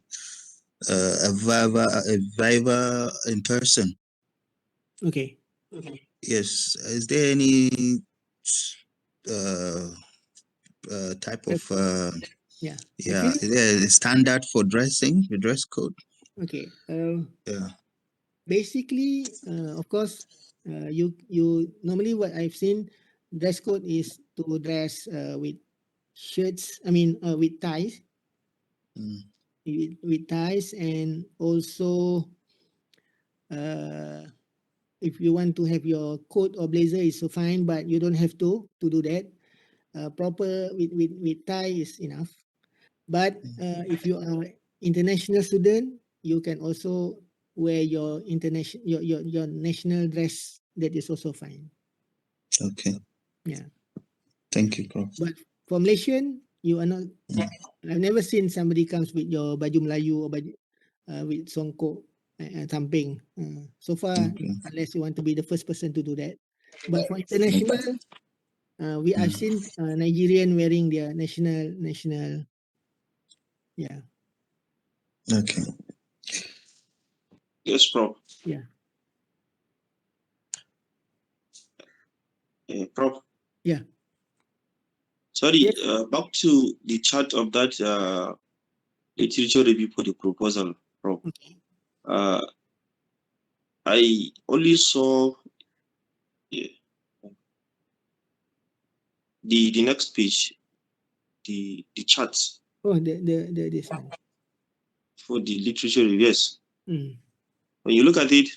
Viva in person. Okay. Yes. Is there any type of Yeah. is there a standard for dressing, the dress code? Okay. Yeah. Basically, of course, you normally what I've seen, dress code is to dress with shirts. I mean, with ties, Mm. with ties, and also if you want to have your coat or blazer is so fine, but you don't have to do that. Proper with tie is enough. But if you are international student, you can also wear your international your national dress. That is also fine. Okay. Yeah. Thank you, Prof. But for Malaysian, you are not. I've never seen somebody comes with your baju Melayu or baju with songkok and samping. So far, Okay. unless you want to be the first person to do that. But for international, I've seen Nigerian wearing their national. Yeah. Okay. Yes, Prof. Yeah. Prof. Yeah. Sorry, Yes. back to the chart of that literature review for the proposal, Prof. Okay. I only saw the next page, the charts Oh, the this one. for the literature review. Yes. Mm. When you look at it,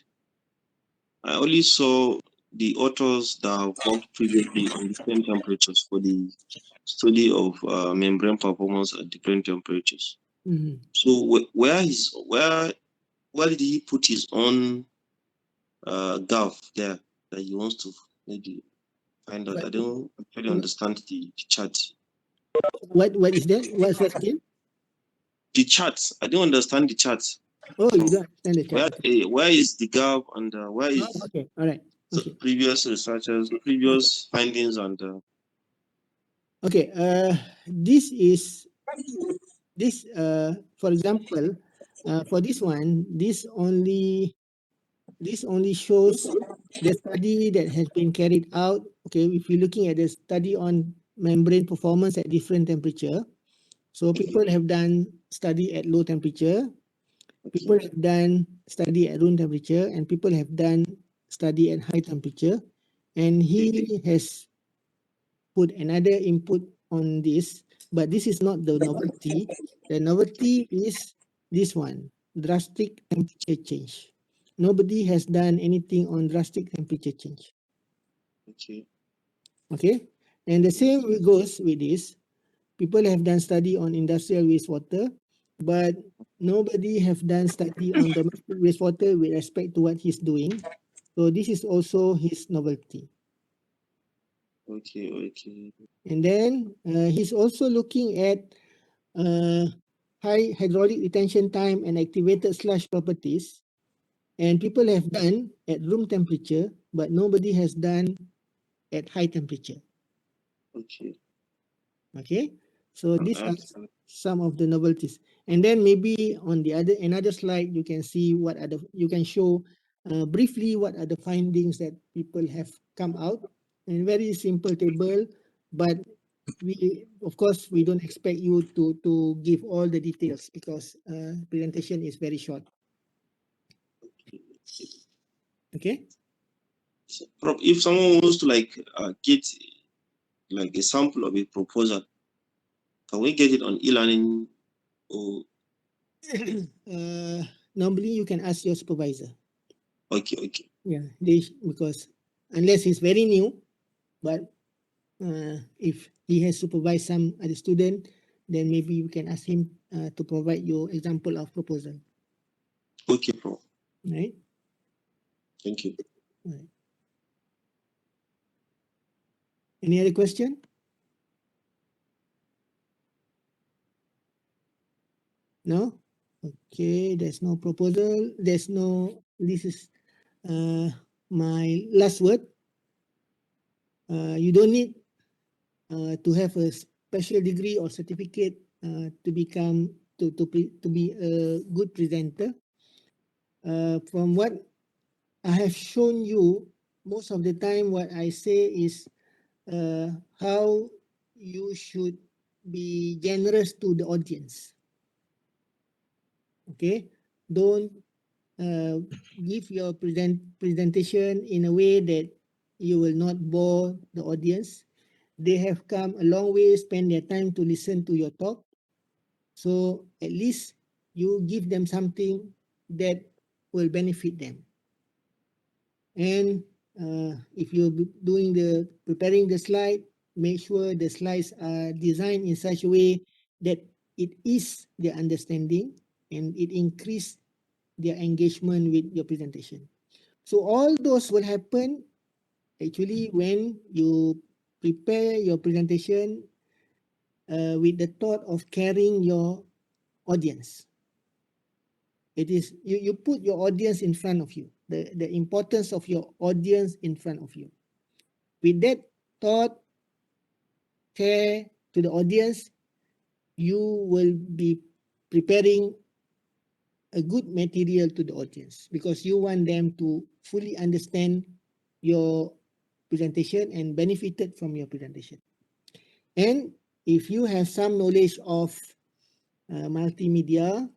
I only saw the authors that have worked previously on different temperatures for the study of membrane performance at different temperatures. Mm. So where did he put his own graph there that he wants to maybe find out? I don't actually understand the chart. What is that? What's that again? The charts. I don't understand the charts. Oh, you don't understand the chart. Where is the gap and where is okay, all right. Okay. previous researchers, previous findings and Okay. This is this. For example, for this one, this only shows the study that has been carried out. Okay, if you're looking at the study on membrane performance at different temperature, so people have done study at low temperature. People have done study at room temperature and people have done study at high temperature, and he has put another input on this, but this is not the novelty. The novelty is this one, drastic temperature change. Nobody has done anything on drastic temperature change. Okay, and the same goes with this. People have done study on industrial wastewater, but nobody have done study on domestic wastewater with respect to what he's doing. So this is also his novelty. Okay. And then he's also looking at high hydraulic retention time and activated sludge properties. And people have done at room temperature, but nobody has done at high temperature. Okay, so these are some of the novelties. And then maybe on the another slide, you can see you can show briefly what are the findings that people have come out. And very simple table, but of course we don't expect you to give all the details because presentation is very short. Okay. So, if someone wants to get like a sample of a proposal, can we get it on e-learning or normally you can ask your supervisor. okay. Yeah, because unless he's very new, but if he has supervised some other student, then maybe you can ask him to provide you example of proposal. Okay, Prof. Right. Thank you. Right. Any other question? No? Okay, there's no proposal. There's no, this is my last word. You don't need to have a special degree or certificate to become, to be a good presenter. From what I have shown you, most of the time what I say is how you should be generous to the audience. Okay, don't give your presentation in a way that you will not bore the audience. They have come a long way, spend their time to listen to your talk. So at least you give them something that will benefit them. And if you're doing preparing the slide, make sure the slides are designed in such a way that it is their understanding and it increase their engagement with your presentation. So all those will happen actually when you prepare your presentation with the thought of carrying your audience. It is you put your audience in front of you, the importance of your audience in front of you. With that thought, care to the audience, you will be preparing a good material to the audience because you want them to fully understand your presentation and benefited from your presentation. And if you have some knowledge of multimedia,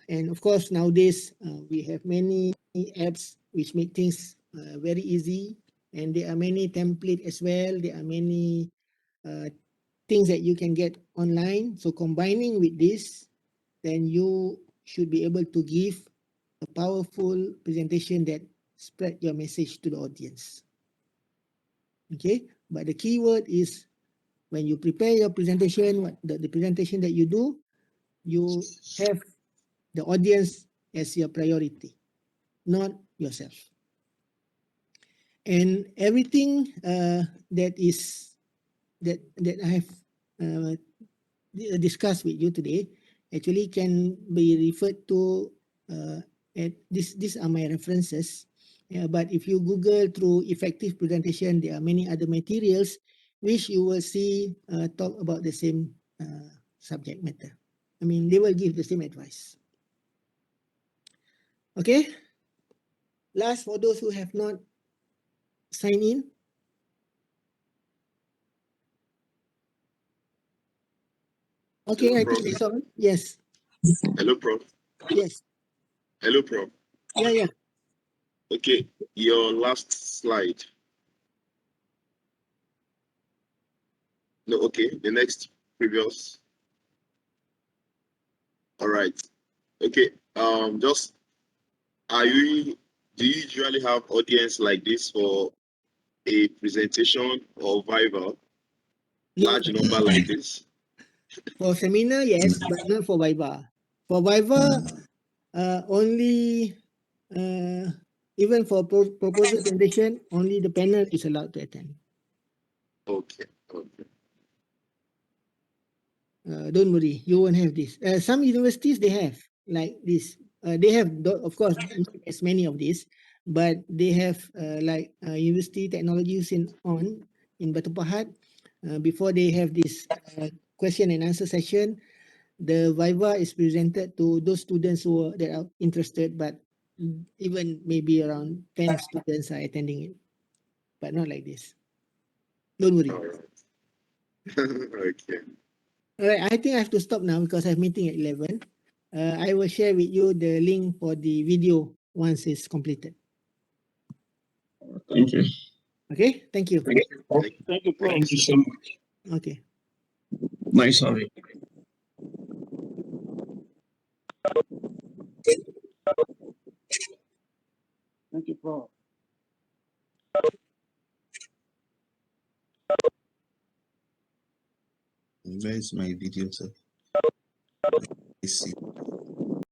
and of course nowadays we have many apps which make things very easy, and there are many templates as well. There are many things that you can get online. So combining with this, then you should be able to give a powerful presentation that spread your message to the audience. Okay, but the key word is when you prepare your presentation, the presentation that you do, you have the audience as your priority, not yourself. And everything that I have discussed with you today actually can be referred to these are my references. But if you Google through effective presentation, there are many other materials which you will see talk about the same subject matter. I mean, they will give the same advice. Okay. Last, for those who have not signed in. Okay, Hello, I Prof. think it's all. Yes. Hello, Prof. Yes. Hello, Prof. Yeah. Okay, your last slide. No, okay, the next previous. All right. Okay. Just do you usually have audience like this for a presentation or Viva? Large number like this? For seminar, yes, but not for Viva. For Viva, only even for proposal presentation, only the panel is allowed to attend. Okay. Don't worry, you won't have this. Some universities they have like this. They have, of course, not as many of these, but they have like university technologies in Batu Pahat. Before they have this question and answer session, the Viva is presented to those students that are interested, but even maybe around 10 students are attending it, but not like this. Don't worry. All right. Okay. All right, I think I have to stop now because I have meeting at 11. I will share with you the link for the video once it's completed. Thank you. Okay, thank you. Thank you, Prof. Thank you, Prof. Thank you so much. Okay. Nice having you. Thank you, Prof. Where is my video, sir? I see.